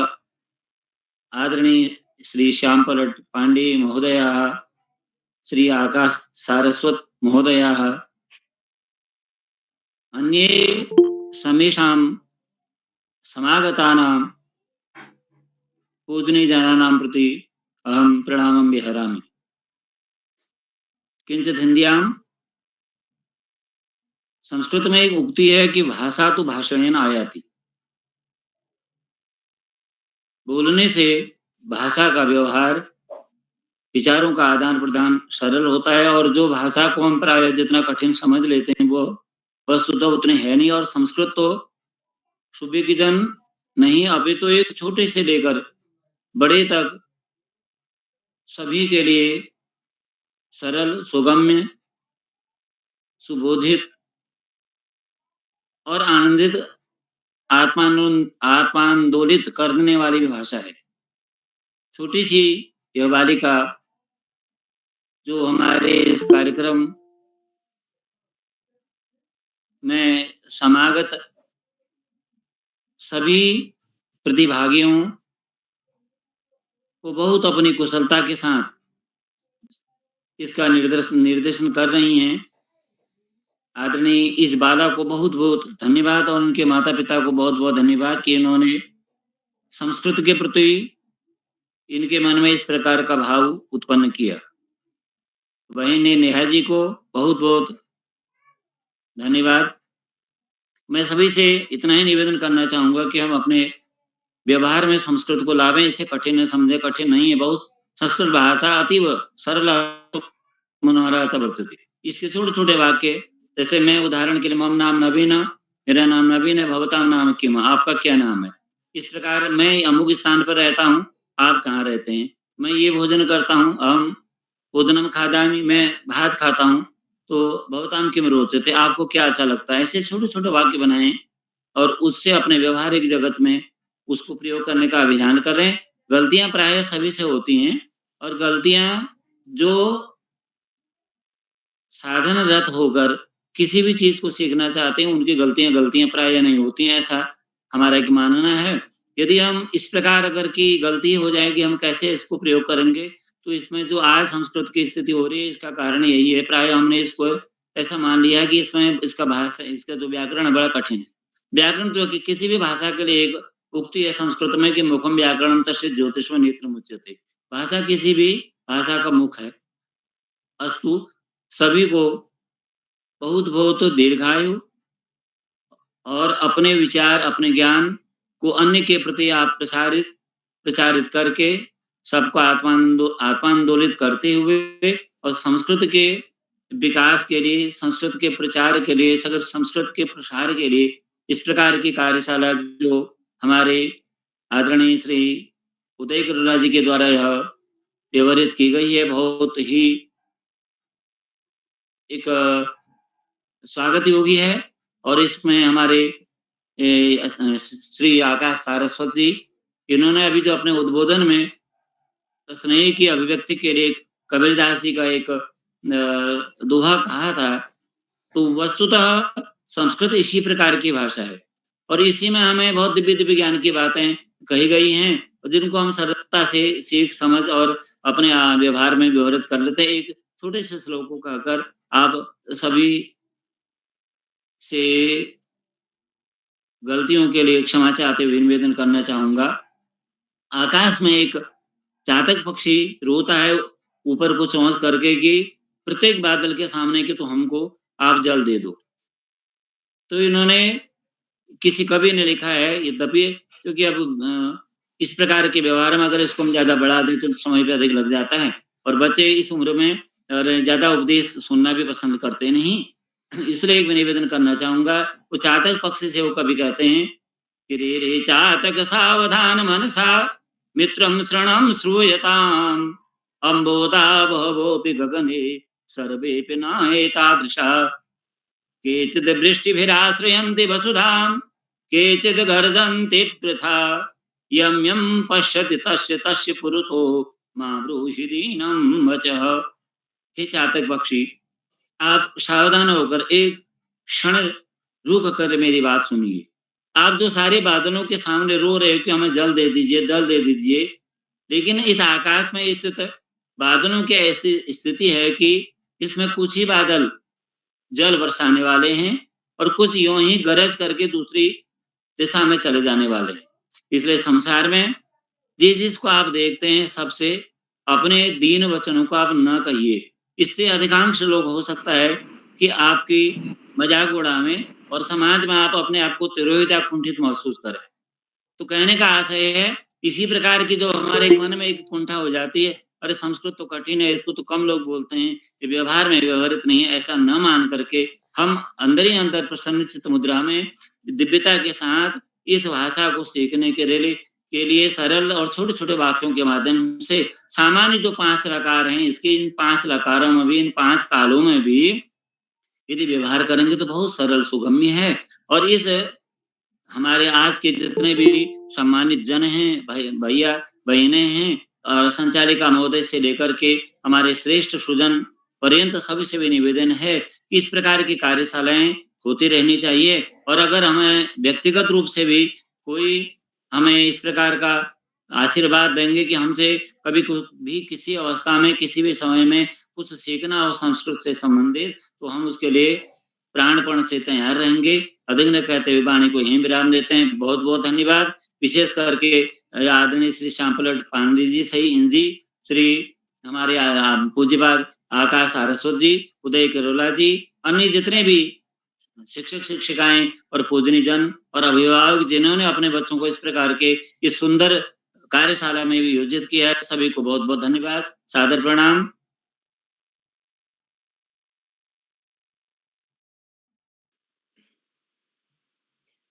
आदरणीय श्री श्यामपलट पांडे महोदयाः, श्री आकाश सारस्वत महोदयाः, अन्ये समेषां समागतानां पूजनीयजनानां प्रति अहं प्रणामं विहरामि। किंचित हिंद्यां संस्कृत में एक उक्ति है कि भाषा तो भाषणेन आयाति। बोलने से भाषा का व्यवहार, विचारों का आदान प्रदान सरल होता है और जो भाषा को हम प्राय जितना कठिन समझ लेते हैं वो वस्तुतः उतने है नहीं। और संस्कृत तो सुविज्ञजन नहीं, अभी तो एक छोटे से लेकर बड़े तक सभी के लिए सरल, सुगम्य, सुबोधित और आनंदित, आत्मांदोलित करने वाली भी भाषा है। छोटी सी यह बालिका जो हमारे इस कार्यक्रम में समागत सभी प्रतिभागियों को बहुत अपनी कुशलता के साथ इसका निर्देशन कर रही हैं। आदरणीय इस बाला को बहुत बहुत धन्यवाद और उनके माता पिता को बहुत बहुत धन्यवाद कि इन्होंने संस्कृत के प्रति इनके मन में इस प्रकार का भाव उत्पन्न किया। वहीं नेहा जी को बहुत बहुत धन्यवाद। मैं सभी से इतना ही निवेदन करना चाहूंगा कि हम अपने व्यवहार में संस्कृत को लावें। इसे कठिन न समझे, कठिन नहीं है। बहुत संस्कृत भाषा अतीव सरल मनोहरा वर्तते। इसके छोटे छोटे वाक्य, जैसे मैं उदाहरण के लिए मम नाम नवीन, मेरा नाम नवीन है, भवताम नाम किम, आपका क्या नाम है। इस प्रकार मैं अमुक स्थान पर रहता हूँ, आप कहाँ रहते हैं। मैं ये भोजन करता हूँ, अहम भोजनम खादामि, मैं भात खाता हूँ, तो भवताम किम रोचते, आपको क्या अच्छा लगता है। ऐसे छोटे छोटे वाक्य बनाएं और उससे अपने व्यवहारिक जगत में उसको प्रयोग करने का अभियान करें। गलतियां प्राय सभी से होती हैं और गलतियां जो साधनरत होकर किसी भी चीज को सीखना चाहते हैं उनकी गलतियां प्राय नहीं होती हैं, ऐसा हमारा एक मानना है। यदि हम इस प्रकार अगर की गलती हो जाएगी, हम कैसे इसको प्रयोग करेंगे। तो इसमें जो आज संस्कृत की स्थिति हो रही है इसका कारण यही है। प्राय हमने इसको ऐसा मान लिया है कि इसमें इसका भाषा, इसका जो व्याकरण है बड़ा कठिन है। व्याकरण तो किसी भी भाषा के लिए एक उक्ति है संस्कृत में कि मुखम व्याकरण तस्य ज्योतिषम नेत्र मुच्यते। भाषा किसी भी भाषा का मुख है। अस्तु, सभी को बहुत बहुत दीर्घायु और अपने विचार, अपने ज्ञान को अन्य के प्रति आप प्रचारित करके सबको आत्मांदोलित करते हुए और संस्कृत के विकास के लिए, संस्कृत के प्रचार के लिए, संस्कृत के प्रसार के लिए इस प्रकार की कार्यशाला जो हमारे आदरणीय श्री उदय करुणा जी के द्वारा यह व्यवहारित की गई है, बहुत ही एक स्वागत योगी है। और इसमें हमारे श्री आकाश सारस्वत जी, इन्होंने अभी जो अपने उद्बोधन में स्नेह की अभिव्यक्ति के लिए कबीरदास जी का एक दोहा कहा था, तो वस्तुतः संस्कृत इसी प्रकार की भाषा है और इसी में हमें बहुत दिव्य दिव्य ज्ञान की बातें कही गई हैं जिनको हम सरलता से सीख समझ और अपने व्यवहार में व्यवहारित कर लेते हैं। एक छोटे से श्लोक को कहकर आप सभी से गलतियों के लिए क्षमा चाहते हुए निवेदन करना चाहूंगा। आकाश में एक चातक पक्षी रोता है ऊपर को चौंच करके कि प्रत्येक बादल के सामने कि तो हमको आप जल दे दो। तो इन्होंने किसी कवि ने लिखा है, यद्यपि क्योंकि अब इस प्रकार के व्यवहार में अगर इसको हम ज्यादा बढ़ा देते तो समय पे अधिक लग जाता है और बच्चे इस उम्र में और ज्यादा उपदेश सुनना भी पसंद करते नहीं। इसलिए एक निवेदन करना चाहूंगा। वो चातक पक्ष से वो कवि कहते हैं कि रे रे चातक सावधान मनसा मित्रम शरणम श्रूयताम अम्बोदा बहवोऽपि गगने सर्वेऽपि न एतादृशा केचिद् वृष्टिभिराश्रयन्ति वसुधाम केचिद् गर्जन्ति पृथा यं यं पश्यति तस्य तस्य पुरुतो मा ब्रूहि दीनं वचः। हे चातक पक्षी, आप सावधान होकर एक क्षण रुक कर मेरी बात सुनिए। आप जो सारे बादलों के सामने रो रहे हो कि हमें जल दे दीजिए, जल दे दीजिए, लेकिन इस आकाश में स्थित बादलों की ऐसी स्थिति है कि इसमें कुछ ही बादल जल बरसाने वाले हैं और कुछ यूं ही गरज करके दूसरी दिशा में चले जाने वाले हैं। इसलिए संसार में जिसको आप देखते हैं सबसे अपने दीन वचनों को आप न कहिए। इससे अधिकांश लोग हो सकता है कि आपकी मजाक उड़ावें और समाज में आप अपने आप को तिरोहित या कुंठित महसूस करें। तो कहने का आशय है, इसी प्रकार की जो हमारे मन में एक कुंठा हो जाती है, अरे संस्कृत तो कठिन है, इसको तो कम लोग बोलते हैं, ये व्यवहार में व्यवहारित नहीं है, ऐसा न मान करके हम अंदर ही अंदर प्रसन्नचित्त मुद्रा में दिव्यता के साथ इस भाषा को सीखने के लिए सरल और छोटे छोटे वाक्यों के माध्यम से सामान्य जो 5 लकार हैं, इसके इन 5 लकारों में भी, इन 5 कालों में भी यदि व्यवहार करेंगे तो बहुत सरल सुगम्य है। और इस हमारे आज के जितने भी सम्मानित जन हैं, भैया बहनें हैं और संचालिका महोदय से लेकर के हमारे श्रेष्ठ सुजन पर्यंत सभी से भी निवेदन है कि इस प्रकार की कार्यशालाएं होती रहनी चाहिए। और अगर हमें व्यक्तिगत रूप से भी कोई हमें इस प्रकार का आशीर्वाद देंगे कि हमसे कभी भी किसी अवस्था में किसी भी समय में कुछ सीखना हो संस्कृत से संबंधित, तो हम उसके लिए प्राणपण से तैयार रहेंगे। अधिक न कहते हुए वाणी को यहीं विराम देते हैं। बहुत बहुत धन्यवाद। विशेष करके आदरणीय श्री श्यामपलट पांडे जी, सही इंजी, श्री हमारे पूज्यपाद आकाश सारस्वत जी, उदय करोला जी, अन्य जितने भी शिक्षक शिक्षिकाएं और पूजनी जन और अभिभावक जिन्होंने अपने बच्चों को इस प्रकार के इस सुंदर कार्यशाला में भी योजित किया है, सभी को बहुत बहुत धन्यवाद, सादर प्रणाम।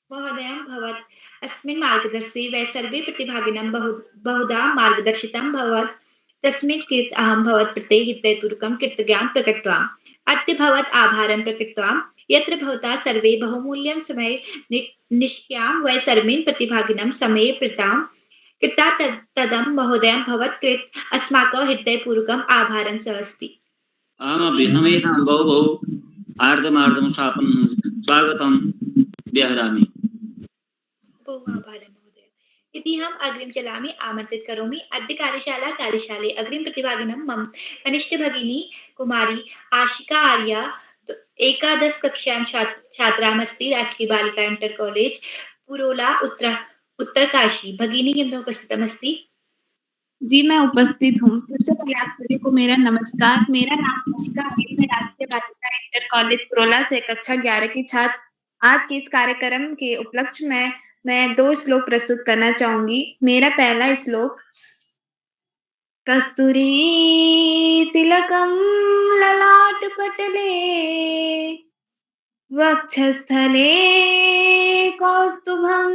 महोदयं भवत् अस्मिन् मार्गदर्शी वै सर्वे प्रतिभागिनं बहुधा मार्गदर्शितं भवत् तस्मिन् कृत अहं भवत् प्रति हृदयपूर्वकं कृतज्ञतां प्रकटयामि। अद्य भवत् आभारं प्रकटयामि यत्र भवता सर्वे बहुमूल्यं समय निष्क्रियां वै सर्वेन् प्रतिभागिनं समये प्रतां कृता तदं महोदयं भवत् कृत अस्माकं हृदयपूर्वकम् आभारं अस्ति। अहमपि समेषां बहु आर्द्रमार्द्रं स्वागतं व्याहरामि। बहु आभारं महोदय। इति हम अग्रिम चलामि आमंत्रित करोमि। अद्य कार्यशाले अग्रिम प्रतिभागिनं मम कनिष्ठ भगिनी कुमारी आशिका आर्या एकादश कक्षायां छात्रामस्ति राजकीय बालिका इंटर कॉलेज पुरोला उत्तरकाशी। भगिनी किं उपस्थितमस्ति? जी मैं उपस्थित हूँ। सबसे पहले आप सभी को मेरा नमस्कार। मेरा नाम आशिका आर्या है, राजकीय बालिका इंटर कॉलेज पुरोला से कक्षा 11 की छात्र। आज के इस कार्यक्रम के उपलक्ष्य में मैं 2 श्लोक प्रस्तुत करना चाहूंगी। मेरा पहला श्लोक, कस्तूरी तिलकम ललाट पटले वक्षस्थले कौस्तुभम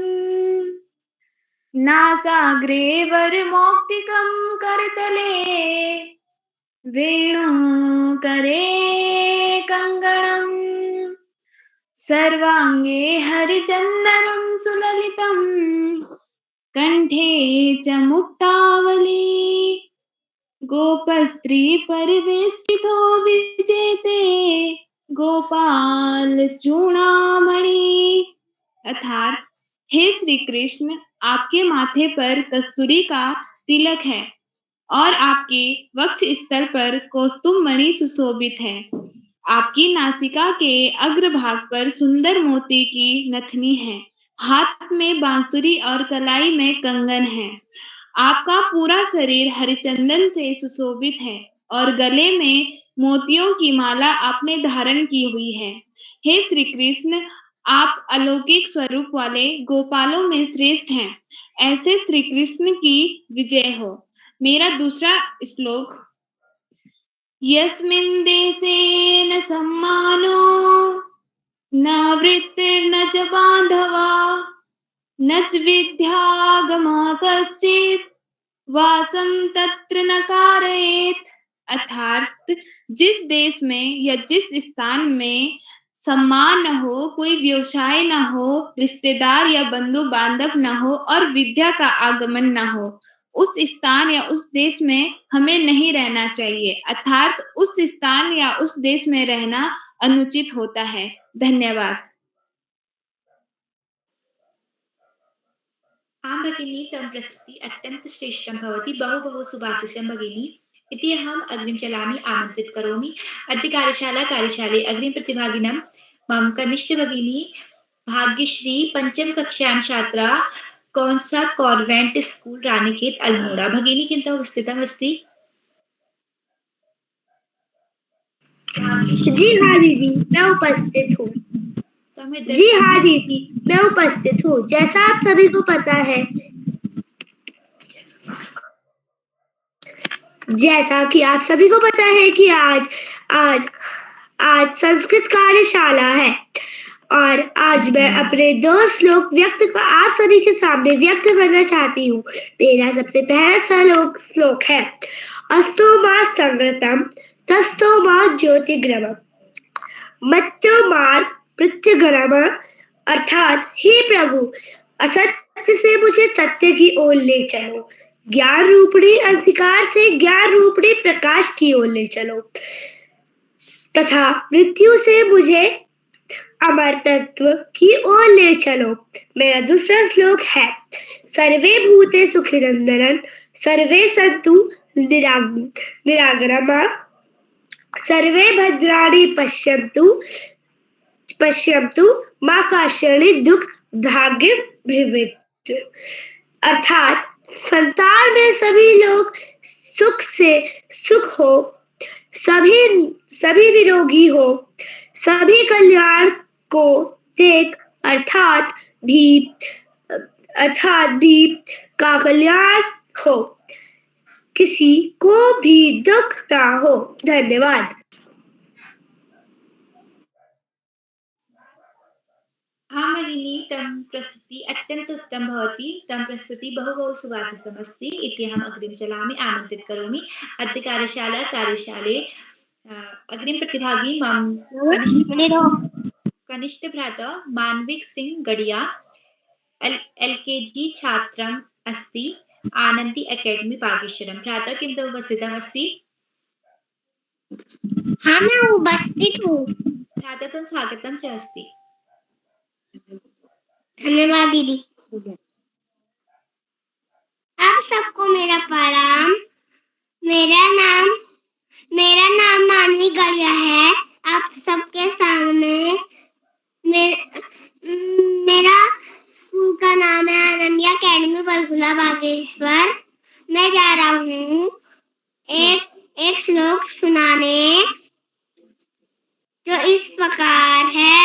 नासाग्रे वरमौक्तिकं करतले वेणुकरे कङ्गणम् सर्वाङ्गे हरिचन्दनं सुललितं कण्ठे च मुक्तावली गोपस्त्री परिवेष्टितो विजेते गोपाल चूड़ामणि। अर्थात, हे श्री कृष्ण, आपके माथे पर कस्तूरी का तिलक है और आपके वक्ष स्थल पर कौस्तुभ मणि सुशोभित है। आपकी नासिका के अग्रभाग पर सुंदर मोती की नथनी है। हाथ में बांसुरी और कलाई में कंगन है। आपका पूरा शरीर हरिचंदन से सुशोभित है और गले में मोतियों की माला आपने धारण की हुई है। हे श्री कृष्ण, आप अलौकिक स्वरूप वाले गोपालों में श्रेष्ठ हैं। ऐसे श्री कृष्ण की विजय हो। मेरा दूसरा श्लोक, यस्मिन् देशे न सम्मानो न वृत्तिर्न च बान्धवा न च विद्यागमः कश्चित् वासं तत्र न कारयेत्। अर्थात जिस देश में या जिस स्थान में सम्मान न हो, कोई व्यवसाय न हो, रिश्तेदार या बंधु बांधव न हो और विद्या का आगमन न हो, उस स्थान या उस देश में हमें नहीं रहना चाहिए। अर्थात उस स्थान या उस देश में रहना अनुचित होता है। धन्यवाद। आं भगिनी तव प्रस्तुति अत्यन्तश्रेष्ठं भवति। बहु बहु सुभाषितं भगिनी इति अहम् अग्रिम चलामि आमन्त्रित करोमि। अद्य कार्यशाले अग्रिम प्रतिभागिनं मम कनिष्ठ भगिनी भाग्यश्री पंचम कक्षायां छात्रा कौंसा कॉन्वेंट स्कूल रानीखेत अल्मोड़ा। भगिनी किं तव उपस्थितमस्ति? जी हाँ दीदी, मैं उपस्थित हूँ। जी हाँ दीदी, मैं उपस्थित हूँ। जैसा आप सभी को पता है, जैसा कि आप सभी को पता है कि आज संस्कृत कार्यशाला है और आज मैं अपने 2 श्लोक आप सभी के सामने व्यक्त करना चाहती हूँ। मेरा सबसे पहला श्लोक है अस्तो मा संगृतम तस्तो मा ज्योतिग्रमम मत्यो मार प्रत्यगरम। अर्थात हे प्रभु, असत्य से मुझे सत्य की ओर ले चलो, ज्ञान रूपणी अंधकार से ज्ञान रूपणी प्रकाश की ओर ले चलो तथा मृत्यु से मुझे अमर तत्व की ओर ले चलो। मेरा दूसरा श्लोक है सर्वे भूते सुखिनंदनन सर्वे सन्तु निरागरमा सर्वे भद्राणि पश्यन्तु मा कश्चित् दुख भाग्य भविष्यति। अर्थात संसार में सभी लोग सुख हो, सभी निरोगी हो, सभी कल्याण को देख अर्थात भी का कल्याण हो, किसी को भी दुख ना हो। धन्यवाद। आं भगिनी तम प्रस्तुति अत्यंत उत्तम भवति। तम प्रस्तुति बहु बहु सुभाषितमस्ति इति अहम् अग्रिम चलामि आमन्त्रित करोमि। अद्य कार्यशाले अग्रिम प्रतिभागी मम कनिष्ठ भ्राता मानविक सिंह गड़िया LKG छात्रम् अस्ति आनंदी एकेडमी बागेश्वरम। भ्राता किं तव उपस्थितमस्ति? हाँ, मैं उपस्थित हूँ। भ्राता तं स्वागतं च अस्ति। धन्यवाद दीदी। आप सबको मेरा प्रणाम। मेरा नाम मानवी गड़िया है। आप सबके सामने मेरा स्कूल का नाम है आनंदी एकेडमी बलगुला बागेश्वर। मैं जा रहा हूँ एक श्लोक सुनाने जो इस प्रकार है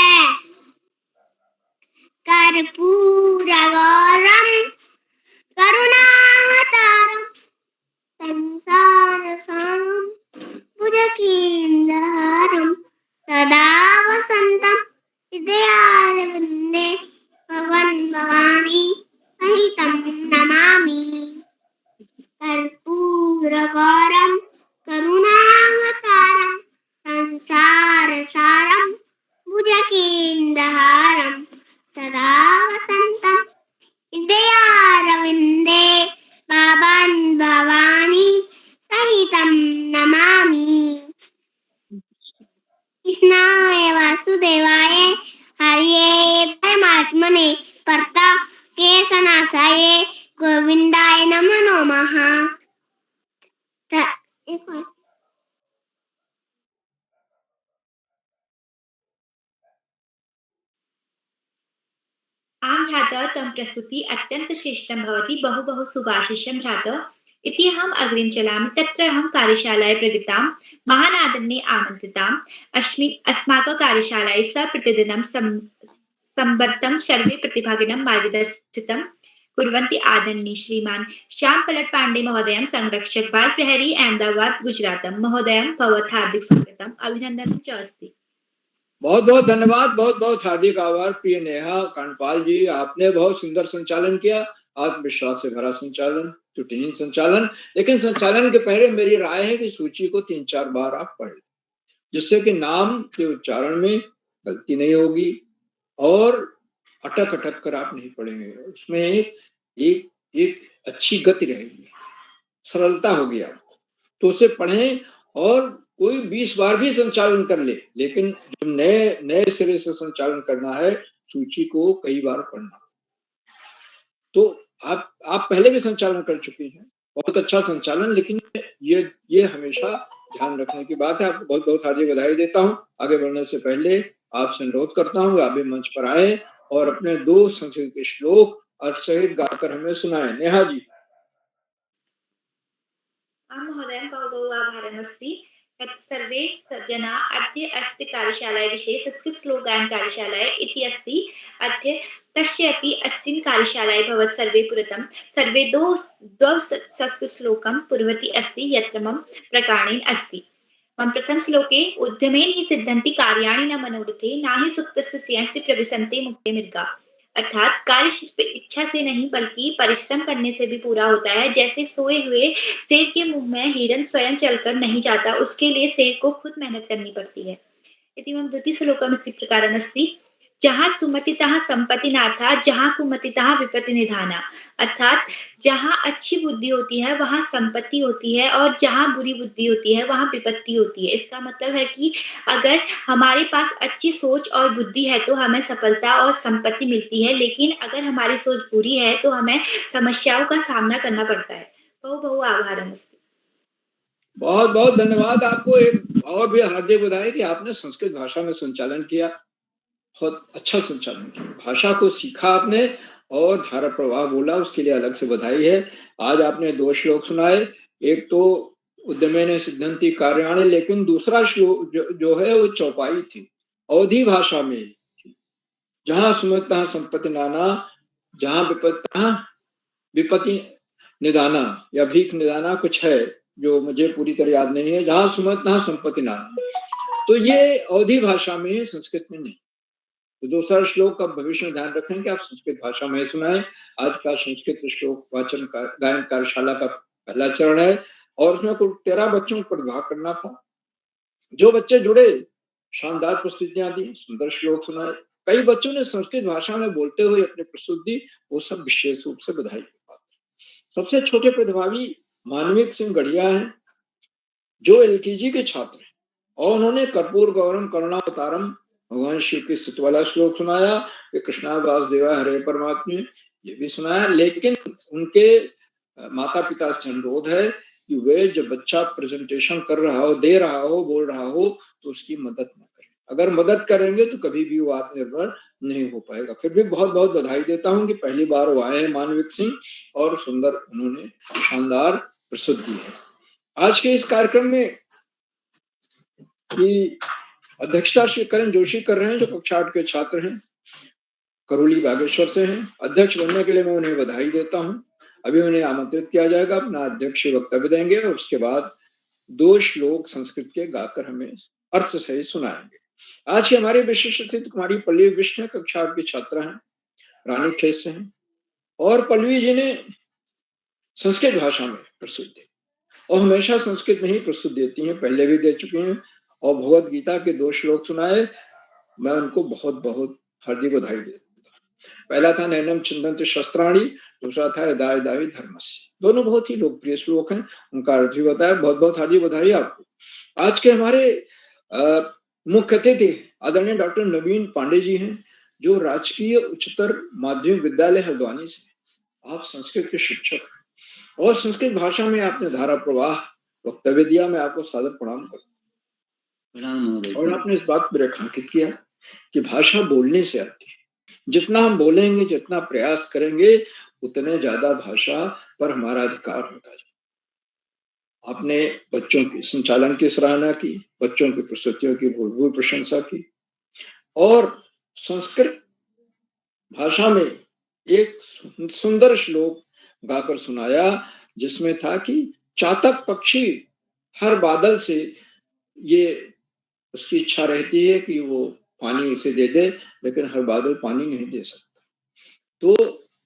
कर्पूरगौरम करुणावतारम संसारसारम भुजगेन्द्रहारम सदा वसंतम हृदयारविंदे भगवन् भवानी सहितं नमामि। कर्पूरगौरम करुणावतारम संसारसारम भुजगेन्द्रहारम सदा वसंतम हृदयारविंदे भगवन् भवानी सहितं नमामि। कृष्णाय वासुदेवाय हरये परमात्मने केशनाशाय गोविंदाय नमो नमः। आं भ्राता तम प्रस्तुति अत्यंत श्रेष्ठं भवति। बहु बहु सुभाषितं भ्राता इति अहम् अग्रिम चलामि। तत्र अहं कार्यशालाय प्रगतां महान् आदरणीय आमन्त्रिताम् अस्माकं कार्यशालाय प्रतिदिनं संबद्धं सर्वे प्रतिभागिनं मार्गदर्शितं कुर्वन्ति आदरणीय श्रीमान श्याम पलट पांडे महोदयं संरक्षक बाल प्रहरी अहमदाबाद गुजरातम महोदयं भवत हार्दिक स्वागतम अभिनंदन च अस्ति। बहुत बहुत धन्यवाद, बहुत बहुत हार्दिक आभार प्रिय नेहा कांडपाल जी, आपने बहुत सुंदर संचालन किया, आत्मविश्वास से भरा संचालन, त्रुटिहीन संचालन। लेकिन संचालन के पहले मेरी राय है कि सूची को 3-4 बार आप पढ़ लें, जिससे कि नाम के उच्चारण में गलती नहीं होगी और अटक अटक कर आप नहीं पढ़ेंगे, उसमें एक अच्छी गति रहेगी, सरलता होगी आपको। तो उसे पढ़ें और कोई 20 बार भी संचालन कर ले, लेकिन जो नए सिरे से संचालन करना है, सूची को कई बार पढ़ना। तो आप पहले भी संचालन कर चुकी हैं, बहुत अच्छा संचालन, लेकिन ये हमेशा ध्यान रखने की बात है। आपको बहुत बहुत हार्दिक बधाई देता हूँ। आगे बढ़ने से पहले आपसे अनुरोध करता हूँ आप भी मंच पर आए और अपने 2 संस्कृत के श्लोक अर्थ सहित गाकर हमें सुनाएं। नेहा जी। महोदयं बहु आभारमस्ति यत् सर्वे जना अद्य अस्ति कार्यशालायाः विषये संस्कृतश्लोकगायन कार्यशालायाः इति अस्ति। अद्य तस्यापि अस्मिन् कार्यशालायाः भवत् सर्वे पुरतं सर्वे द्वौ संस्कृतश्लोकं कुर्वती अस्ति यत्र मम प्रकारेण अस्ति। मम प्रथम श्लोके उद्यमेन हि सिद्धन्ति कार्याणि न मनोरथे न हि सुप्तस्य स्यंस्य प्रविशन्ते मुक्ते मृगा। अर्थात कार्य सिर्फ इच्छा से नहीं बल्कि परिश्रम करने से भी पूरा होता है। जैसे सोए हुए शेर के मुंह में हिरण स्वयं चलकर नहीं जाता, उसके लिए शेर को खुद मेहनत करनी पड़ती है। इति मम द्वितीय श्लोकमस्ति प्रकारमस्ति जहाँ सुमतितः संपत्ति नाथा जहाँ कुमतितः विपत्ति निधाना। अर्थात जहाँ अच्छी बुद्धि होती है वहाँ संपत्ति होती है और जहाँ बुरी बुद्धि होती है वहाँ विपत्ति होती है। इसका मतलब है कि अगर हमारे पास अच्छी सोच और बुद्धि है तो हमें सफलता और संपत्ति मिलती है, लेकिन अगर हमारी सोच बुरी है तो हमें समस्याओं का सामना करना पड़ता है। बहु आभारमस्ति। बहुत बहुत धन्यवाद आपको। एक और भी हार्दिक बधाई कि आपने संस्कृत भाषा में संचालन किया, बहुत अच्छा संचालन किया, भाषा को सीखा आपने और धारा प्रवाह बोला, उसके लिए अलग से बधाई है। आज आपने 2 श्लोक सुनाए, एक तो उद्यमेन सिद्धन्ति कार्याणि, लेकिन दूसरा श्लोक जो है वो चौपाई थी, अवधी भाषा में। जहाँ सुमतः संपत्ति नाना जहाँ विपत्ति निदाना या भीख निदाना कुछ है जो मुझे पूरी तरह याद नहीं है। जहाँ सुमतः संपत्ति नाना, तो ये अवधी भाषा में है, संस्कृत में नहीं। तो दूसरा श्लोक का भविष्य में ध्यान रखें कि आप संस्कृत भाषा में सुनाएं। आज का संस्कृत श्लोक वाचन गायन कार्यशाला का पहला चरण है और उसमें कुल 13 बच्चों को प्रतिभाग करना था। जो बच्चे जुड़े शानदार प्रस्तुतियां दी, सुंदर श्लोक सुनाए। कई बच्चों ने संस्कृत भाषा में बोलते हुए अपनी प्रस्तुति, वो सब विशेष रूप से बधाई की बात है। सबसे छोटे प्रतिभागी मानविक सिंह गढ़िया हैं, जो एलकेजी के छात्र हैं और उन्होंने कर्पूर गौरम करुणावतारम भगवान शिव की स्तुति वाला श्लोक सुनाया कि कृष्णा वासुदेवा हरे परमात्मा, ये भी सुनाया। लेकिन उनके माता पिता से अनुरोध है कि वे जब बच्चा प्रेजेंटेशन कर रहा हो, दे रहा हो, बोल रहा हो, तो उसकी मदद न करें। अगर मदद करेंगे तो कभी भी वो आत्मनिर्भर नहीं हो पाएगा। फिर भी बहुत बहुत बधाई देता हूँ कि पहली बार वो आए हैं मानविक सिंह और सुंदर उन्होंने शानदार प्रस्तुति है। आज के इस कार्यक्रम में की अध्यक्षता श्री करण जोशी कर रहे हैं, जो कक्षा 8 के छात्र हैं, करौली बागेश्वर से हैं। अध्यक्ष बनने के लिए मैं उन्हें बधाई देता हूं। अभी उन्हें आमंत्रित किया जाएगा, अपना अध्यक्ष वक्तव्य देंगे और उसके बाद 2 श्लोक संस्कृत के गाकर हमें अर्थ सहित सुनाएंगे। आज की हमारी विशिष्ट अतिथि कुमारी पल्लवी विष्णु कक्षा 8 की छात्रा हैं, रानीखेत से हैं और पल्लवी जी ने संस्कृत भाषा में प्रस्तुति दी और हमेशा संस्कृत में ही प्रस्तुति देती हैं, पहले भी दे चुकी हैं और भगवद गीता के 2 श्लोक सुनाए। मैं उनको बहुत बहुत हार्दिक बधाई देता हूं। पहला था नैनम छिन्दन्ति शस्त्राणि, दूसरा था यदा यदाहि धर्मस्य। दोनों बहुत ही लोकप्रिय श्लोक हैं, उनका अर्थ भी बताया। बहुत बहुत हार्दिक बधाई आपको। आज के हमारे मुख्य अतिथि आदरणीय डॉक्टर नवीन पांडे जी हैं, जो राजकीय उच्चतर माध्यमिक विद्यालय हल्द्वानी से। आप संस्कृत के शिक्षक हैं और संस्कृत भाषा में आपने धारा प्रवाह वक्तव्य दिया। मैं आपको सादर प्रणाम करता हूँ। और आपने इस बात पर रेखांकित किया कि भाषा बोलने से आती है। जितना हम बोलेंगे, जितना प्रयास करेंगे, उतने ज्यादा भाषा पर हमारा अधिकार होता है। आपने बच्चों की संचालन की सराहना की, बच्चों की प्रस्तुतियों की भूल प्रशंसा की और संस्कृत भाषा में एक सुंदर श्लोक गाकर सुनाया, जिसमें था कि चातक पक्षी हर बादल से ये उसकी इच्छा रहती है कि वो पानी उसे दे दे, लेकिन हर बादल पानी नहीं दे सकता। तो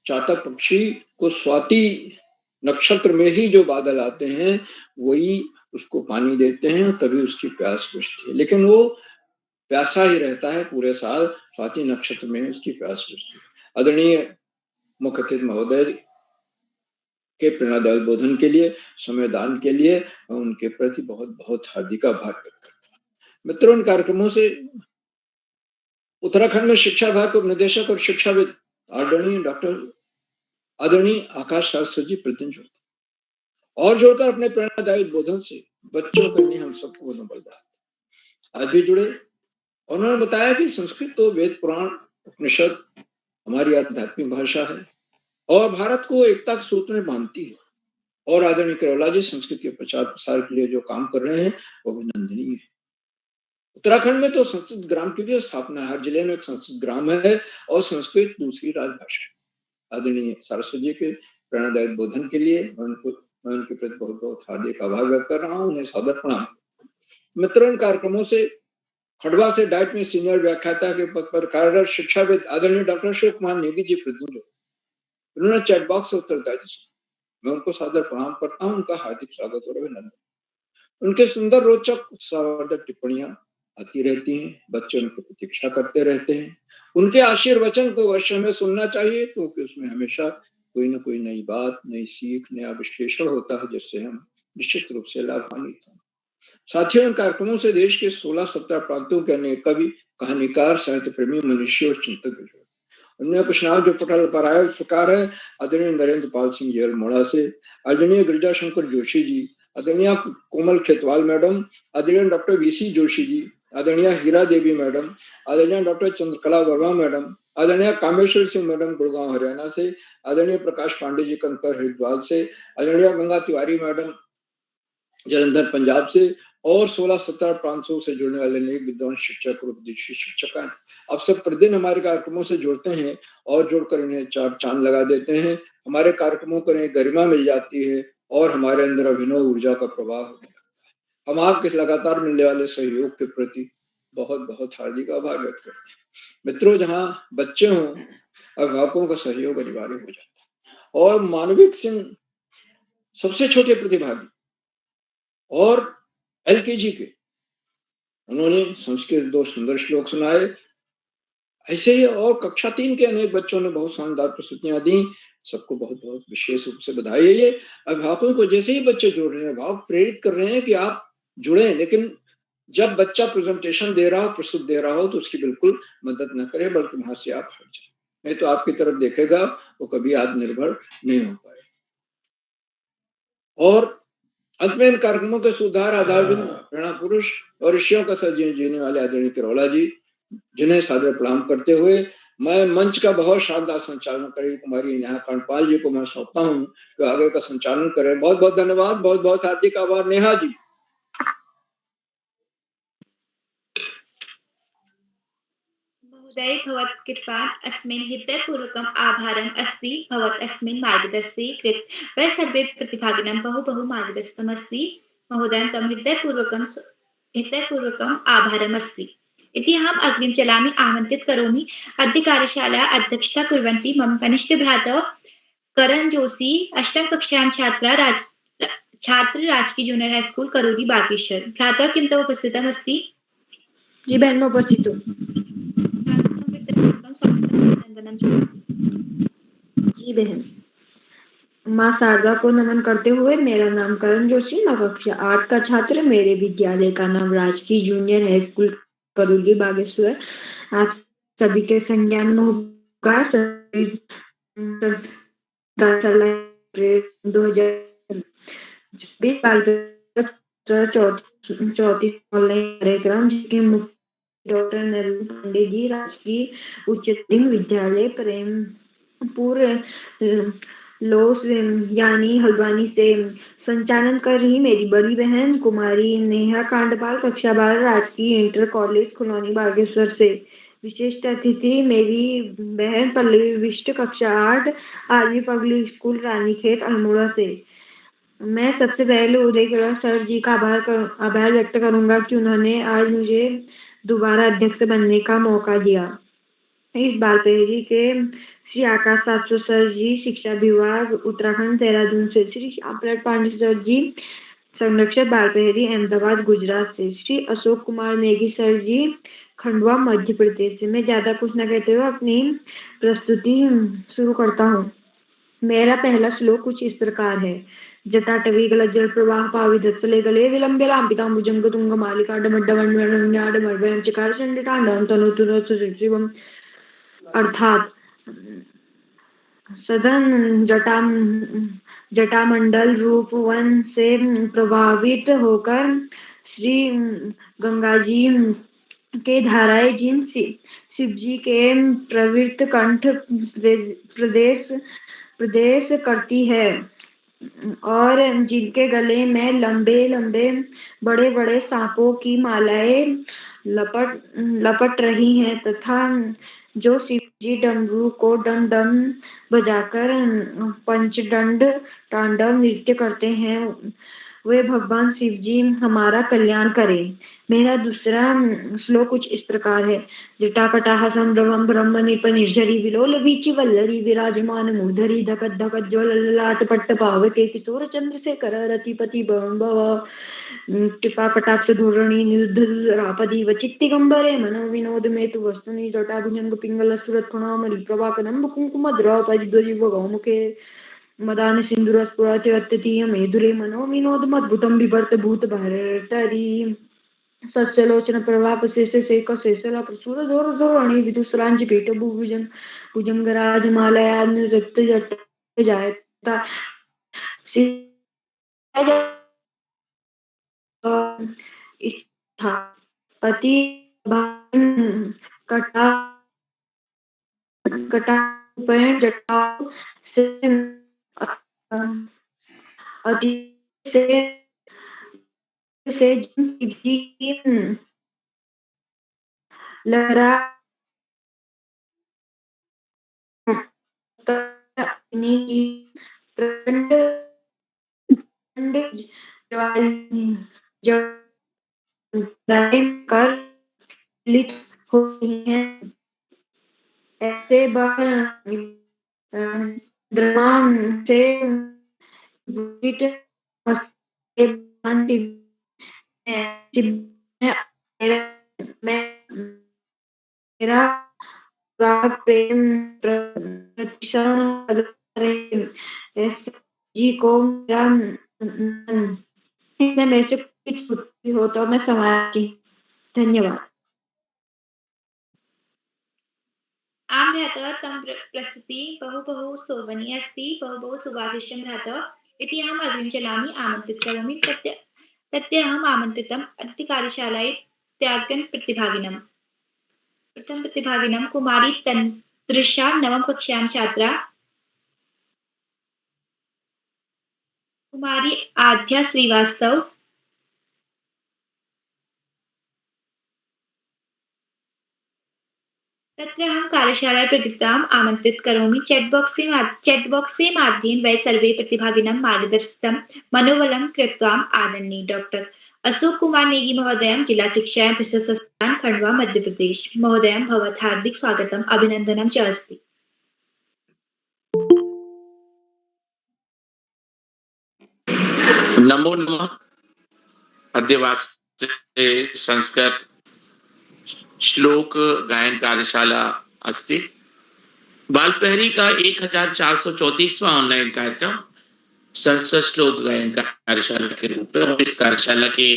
चातक पक्षी को स्वाति नक्षत्र में ही जो बादल आते हैं वही उसको पानी देते हैं, तभी उसकी प्यास बुझती है। लेकिन वो प्यासा ही रहता है पूरे साल, स्वाति नक्षत्र में उसकी प्यास बुझती है। आदरणीय मुख्य अतिथि महोदय के प्रेरणादायी उद्बोधन के लिए, समयदान के लिए मैं उनके प्रति बहुत बहुत हार्दिक आभार व्यक्त करता हूँ। मित्रों, इन कार्यक्रमों से उत्तराखंड में शिक्षा विभाग के उपनिदेशक और शिक्षाविद आदरणीय आकाश शास्त्री जी प्रतिदिन जुड़ते और जोड़कर अपने प्रेरणादायी उद्बोधन से बच्चों के लिए हम सबको बलदान आज भी जुड़े। उन्होंने बताया कि संस्कृत तो वेद पुराण उपनिषद हमारी आध्यात्मिक भाषा है और भारत को एकता के सूत्र में बांधती है। और आदरणीय केरोला जी संस्कृत के प्रचार प्रसार के लिए जो काम कर रहे हैं वो अभिनंदनीय है। उत्तराखंड में तो संस्कृत ग्राम की भी स्थापना है, हर जिले में एक संस्कृत ग्राम है और संस्कृत दूसरी राजभाषा। आदरणीय सारस्वत जी के प्रेरणादायी उद्बोधन के लिए मैं उनके प्रति बहुत बहुत हार्दिक आभार व्यक्त कर रहा हूँ, उन्हें सादर प्रणाम। मित्रों, इन कार्यक्रमों से खड़वा से डाइट में सीनियर व्याख्याता के पद पर कार्यरत शिक्षाविद आदरणीय डॉक्टर अशोक कुमार नेगी जी प्रतिनिधि, उन्होंने चैट बॉक्स उत्तरदायित्व, मैं उनको सादर प्रणाम करता हूँ, उनका हार्दिक स्वागत और अभिनंदन। उनके सुंदर रोचक उत्साहवर्धक टिप्पणियां आती रहती हैं, बच्चे उनकी प्रतीक्षा करते रहते हैं। उनके आशीर्वचन को अवश्य में सुनना चाहिए, क्योंकि उसमें हमेशा कोई ना कोई नई बात, नई सीख, नया विश्लेषण होता है, जिससे हम निश्चित रूप से लाभान्वित हैं। साथियों, इन कार्यक्रमों से देश के 16-17 प्रांतों के अनेक कवि, कहानीकार, साहित्य प्रेमी, मनुष्य और चिंतक जुड़े। उनमें कुछ नाम जो पटल पर आए इस प्रकार है। आदरणीय नरेंद्र पाल सिंह जी अल्मोड़ा से, आदरणीय गिरिजा शंकर जोशी जी, आदरणीय कोमल खेतवाल मैडम, आदरणीय डॉक्टर वीसी जोशी जी, आदरणीय हीरा देवी मैडम, आदरणीय डॉक्टर चंद्रकला वर्मा मैडम, आदरणीय कामेश्वर सिंह मैडम गुड़गांव हरियाणा से, आदरणीय प्रकाश पांडे जी कनकर हरिद्वार से, आदरणीय गंगा तिवारी मैडम जलंधर पंजाब से और 16-17 प्रांतों से जुड़ने वाले नए विद्वान शिक्षक और शिक्षक अब सब प्रतिदिन हमारे कार्यक्रमों से जुड़ते हैं और जुड़कर इन्हें चार चांद लगा देते हैं। हमारे कार्यक्रमों को इन्हें गरिमा मिल जाती है और हमारे अंदर अभिनव ऊर्जा का प्रवाह होने लगता है। हम आपके लगातार मिलने वाले सहयोग के प्रति बहुत बहुत हार्दिक आभार व्यक्त करते हैं। मित्रों, जहाँ बच्चे हों, अभिभावकों का सहयोग अनिवार्य हो जाता है। और मानविक सिंह सबसे छोटे प्रतिभागी और एलकेजी के, उन्होंने संस्कृत 2 सुंदर श्लोक सुनाए। ऐसे ही और कक्षा 3 के अनेक बच्चों ने बहुत शानदार प्रस्तुतियां दी। सबको बहुत बहुत विशेष रूप से बधाई है। ये अभिभावकों को जैसे ही बच्चे जुड़ रहे हैं, अभिभावक प्रेरित कर रहे हैं कि आप जुड़े, लेकिन जब बच्चा प्रेजेंटेशन दे रहा हो, प्रस्तुत दे रहा हो, तो उसकी बिल्कुल मदद न करें, बल्कि वहां से आप हट जाए, नहीं तो आपकी तरफ देखेगा वो कभी आत्मनिर्भर नहीं हो पाए। और अंत में इन कार्यक्रमों के सुधार आधारबिंद प्रेरणा पुरुष और ऋषियों का सजीवन जीने वाले आदरणीय केरोला जी, जिन्हें सादर प्रणाम करते हुए मैं मंच का बहुत शानदार संचालन करेगी कुमारी नेहा कर्णपाल जी को मैं सौंपता हूँ कि आगे का संचालन करें। बहुत बहुत धन्यवाद, बहुत बहुत हार्दिक आभार। नेहा जी। महोदय भवत्कृपात् अस्मिन् हृदयपूर्वकम् आभारम् अस्ति। भवत् अस्मिन् मार्गदर्शि कृत वै सर्वे प्रतिभागिनां बहु मार्गदर्शितमस्ति। महोदय तं हृदयपूर्वकम् आभारम् अस्ति इति अहम् अग्रिम चलामि आमन्त्रित करोमि। अद्य कार्यशाला अध्यक्षता कुर्वन्ति मम कनिष्ठ भ्रातः करण जोशी, 8वीं कक्षायां छात्र राजकीय junior high school Karoli Bageshwar. भ्रातः किं तव उपस्थितमस्ति? जी बहन, मैं उपस्थित हूँ। जी बहन, माँ शारदा को नमन करते हुए, मेरा नाम करण जोशी, मैं कक्षा 8 का छात्र, मेरे विद्यालय का नाम राजकीय junior high school Karoli Bageshwar. आप सभी के संज्ञान में होगा 2034 ऑनलाइन कार्यक्रम, जिसके मुख्य डॉक्टर नरेंद्र पांडे जी, राजकीय उच्च विद्यालय प्रेमपुर लोस यानी हल्द्वानी से संचालन कर रही मेरी बड़ी बहन कुमारी नेहा कांडपाल, कक्षा 12, राजकीय इंटर कॉलेज कॉलोनी बागेश्वर से। विशिष्ट अतिथि मेरी बहन पल्लवी विष्ट, कक्षा 8, R V public school Ranikhet Almora से। मैं सबसे पहले उदय किरण सर जी का आभार व्यक्त करूंगा कि उन्होंने आज मुझे दोबारा अध्यक्ष बनने का मौका दिया। इस बार पहली के श्री आकाश सातसो सर जी, शिक्षा विभाग उत्तराखंड देहरादून से। श्री श्यामप्रसाद पांडे सर जी, संरक्षक बालपहरी अहमदाबाद गुजरात से। श्री अशोक कुमार नेगी सर जी, खंडवा मध्य प्रदेश से। मैं ज्यादा कुछ न कहते हुए अपनी प्रस्तुति शुरू करता हूँ। मेरा पहला श्लोक कुछ इस प्रकार है। जटाटवी गलज्जल प्रवाह पाविदत्सले गले विलंबे लांबितांबुजंग तुंग मालिका डमड्डमण्डमण्ड्याडमर्वयं चकार चण्डिताण्डवं तनुतुरसुशिवम्। अर्थात सदन जटामंडल रूप वन से प्रभावित होकर श्री गंगा जी के धाराएं जिन शिव जी के प्रवृत्त कंठ प्रदेश करती है और जिनके गले में लंबे लंबे बड़े बड़े सांपों की मालाएं लपट रही हैं, तथा जो शिव जी डमरू को डम डम बजाकर पंचदंड तांडव नृत्य करते हैं, वे भगवान शिव जी हमारा कल्याण करें। मेरा दूसरा श्लोक कुछ इस प्रकार है। जटाकटाह संभ्रमं ब्रह्म निप निर्झरी विलोल वीचि वल्लरी विराजमान मूधरी धकत धकत ज्वललाट पट्ट पावके किशोर चंद्रशेखर रतिपति भव कृपा कटाक्ष धूर्णी निरुद्धरापदी वचित्तिगंबरे मनो विनोद में तु वस्तुनि जटाभुजंग पिंगल सुरत्नामलि प्रभाकरं कुंकुम द्रौपदीव गौमुखे मदान सिंधुर स्फुरत्यतीय मेधुरे मनो विनोदमद्भुतं बिभर्त भूत भर्तरी सस्यलोचन प्रभाप शेष शेख शेषला प्रसुर जोर जोरणी विदुसरांज पीठ भुजंगराज मालया नृत्य जट जायता अति कटा जटा अति से लहरा कर लित होती हैं। ऐसे द्रमाम से मेरा प्रेम जी को मेरा मेरे से कुछ हो तो मैं समाप्ति। धन्यवाद। आम रहता तम प्रस्तुति बहु बहु शोभनीय अस्ति, बहु बहु सुभाषितम् रहता इति अहम् अग्रिम चलामि आमन्त्रित करोमि तत्यहम् आमन्त्रितम् अद्य कार्यशालायै त्यागन् प्रतिभागिनम्। प्रथम प्रतिभागिनम् कुमारी तृषा, नवम कक्षायां छात्रा। कुमारी आध्या श्रीवास्तव। तत्र अहं कार्यशालायां प्रतिभागिनाम् आमन्त्रित करोमि। चैटबॉक्स माध्यमेन वै सर्वे प्रतिभागिनां मार्गदर्शनं मनोबलं कृत्वा आदरणीय डॉक्टर अशोक कुमार नेगी महोदयं, जिला शिक्षा परिषद संस्थान खंडवा मध्य प्रदेश महोदयं, भवत् हार्दिक स्वागतम् अभिनन्दनं च अस्ति। नमो नमः। अद्य वास्ते संस्कृत श्लोक गायन कार्यशाला अस्ति। बालपहरी का 1434वां ऑनलाइन कार्यक्रम संस्कृत श्लोक गायन कार्यशाला के रूप में, और इस कार्यशाला के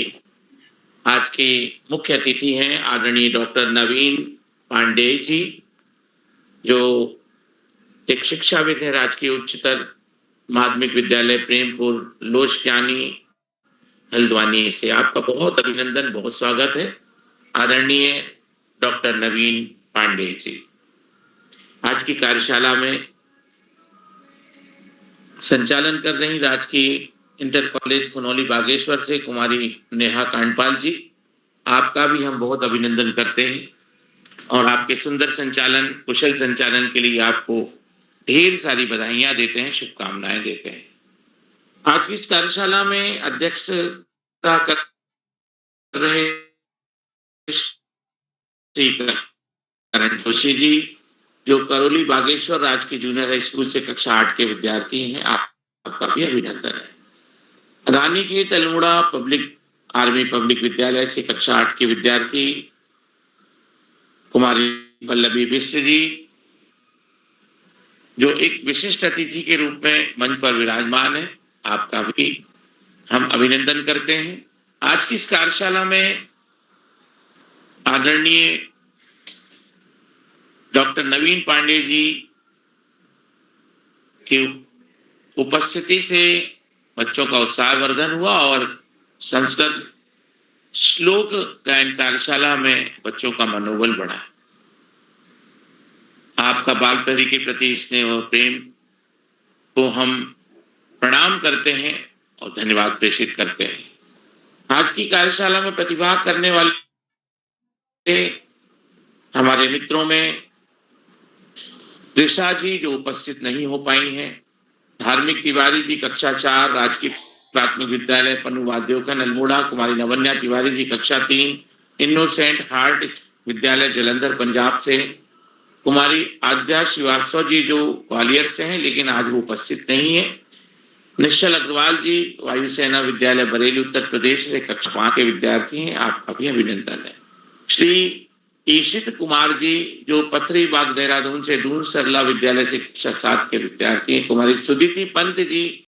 आज के मुख्य अतिथि हैं आदरणीय डॉक्टर नवीन पांडे जी, जो एक शिक्षाविद है राजकीय उच्चतर माध्यमिक विद्यालय प्रेमपुर लोचक्यानी हल्द्वानी से। आपका बहुत अभिनंदन, बहुत स्वागत है आदरणीय डॉक्टर नवीन पांडे जी। आज की कार्यशाला में संचालन कर रही राजकीय इंटर कॉलेज खुनौली बागेश्वर से कुमारी नेहा कांडपाल जी, आपका भी हम बहुत अभिनंदन करते हैं। और आपके सुंदर संचालन, कुशल संचालन के लिए आपको ढेर सारी बधाइयां देते हैं, शुभकामनाएं देते हैं। आज की इस कार्यशाला में अध्यक्षता कर रहे श्री करण जोशी जी, जो करौली बागेश्वर राजकीय जूनियर हाई स्कूल से कक्षा 8 के विद्यार्थी हैं, आपका भी अभिनंदन है। रानी की तलमुड़ा आर्मी पब्लिक विद्यालय से कक्षा 8 के विद्यार्थी कुमारी पल्लवी मिश्र जी, जो एक विशिष्ट अतिथि के रूप में मंच पर विराजमान है, आपका भी हम अभिनंदन करते हैं। आज की इस कार्यशाला में आदरणीय डॉक्टर नवीन पांडे जी की उपस्थिति से बच्चों का उत्साहवर्धन हुआ और संस्कृत श्लोक गायन कार्यशाला में बच्चों का मनोबल बढ़ा। आपका बाल प्रहरी के प्रति स्नेह और प्रेम को हम प्रणाम करते हैं और धन्यवाद प्रेषित करते हैं। आज की कार्यशाला में प्रतिभाग करने वाले हमारे मित्रों में त्रिषा जी, जो उपस्थित नहीं हो पाई हैं, धार्मिक तिवारी जी कक्षा 4 राजकीय प्राथमिक विद्यालय पन्नू वाद्योकन अल्मोड़ा, कुमारी नवन्या तिवारी जी कक्षा 3 इनोसेंट हार्ट विद्यालय जलंधर पंजाब से, कुमारी आद्या श्रीवास्तव जी जो ग्वालियर से हैं लेकिन आज वो उपस्थित नहीं है, निश्चल अग्रवाल जी वायुसेना विद्यालय बरेली उत्तर प्रदेश से कक्षा 5 के विद्यार्थी हैं, आपका भी अभिनंदन है। श्री ईशित कुमार जी जो पथरी बाग देहरादून से दून सरला विद्यालय से कक्षा 7 के विद्यार्थी हैं, कुमारी सुदीति पंत जी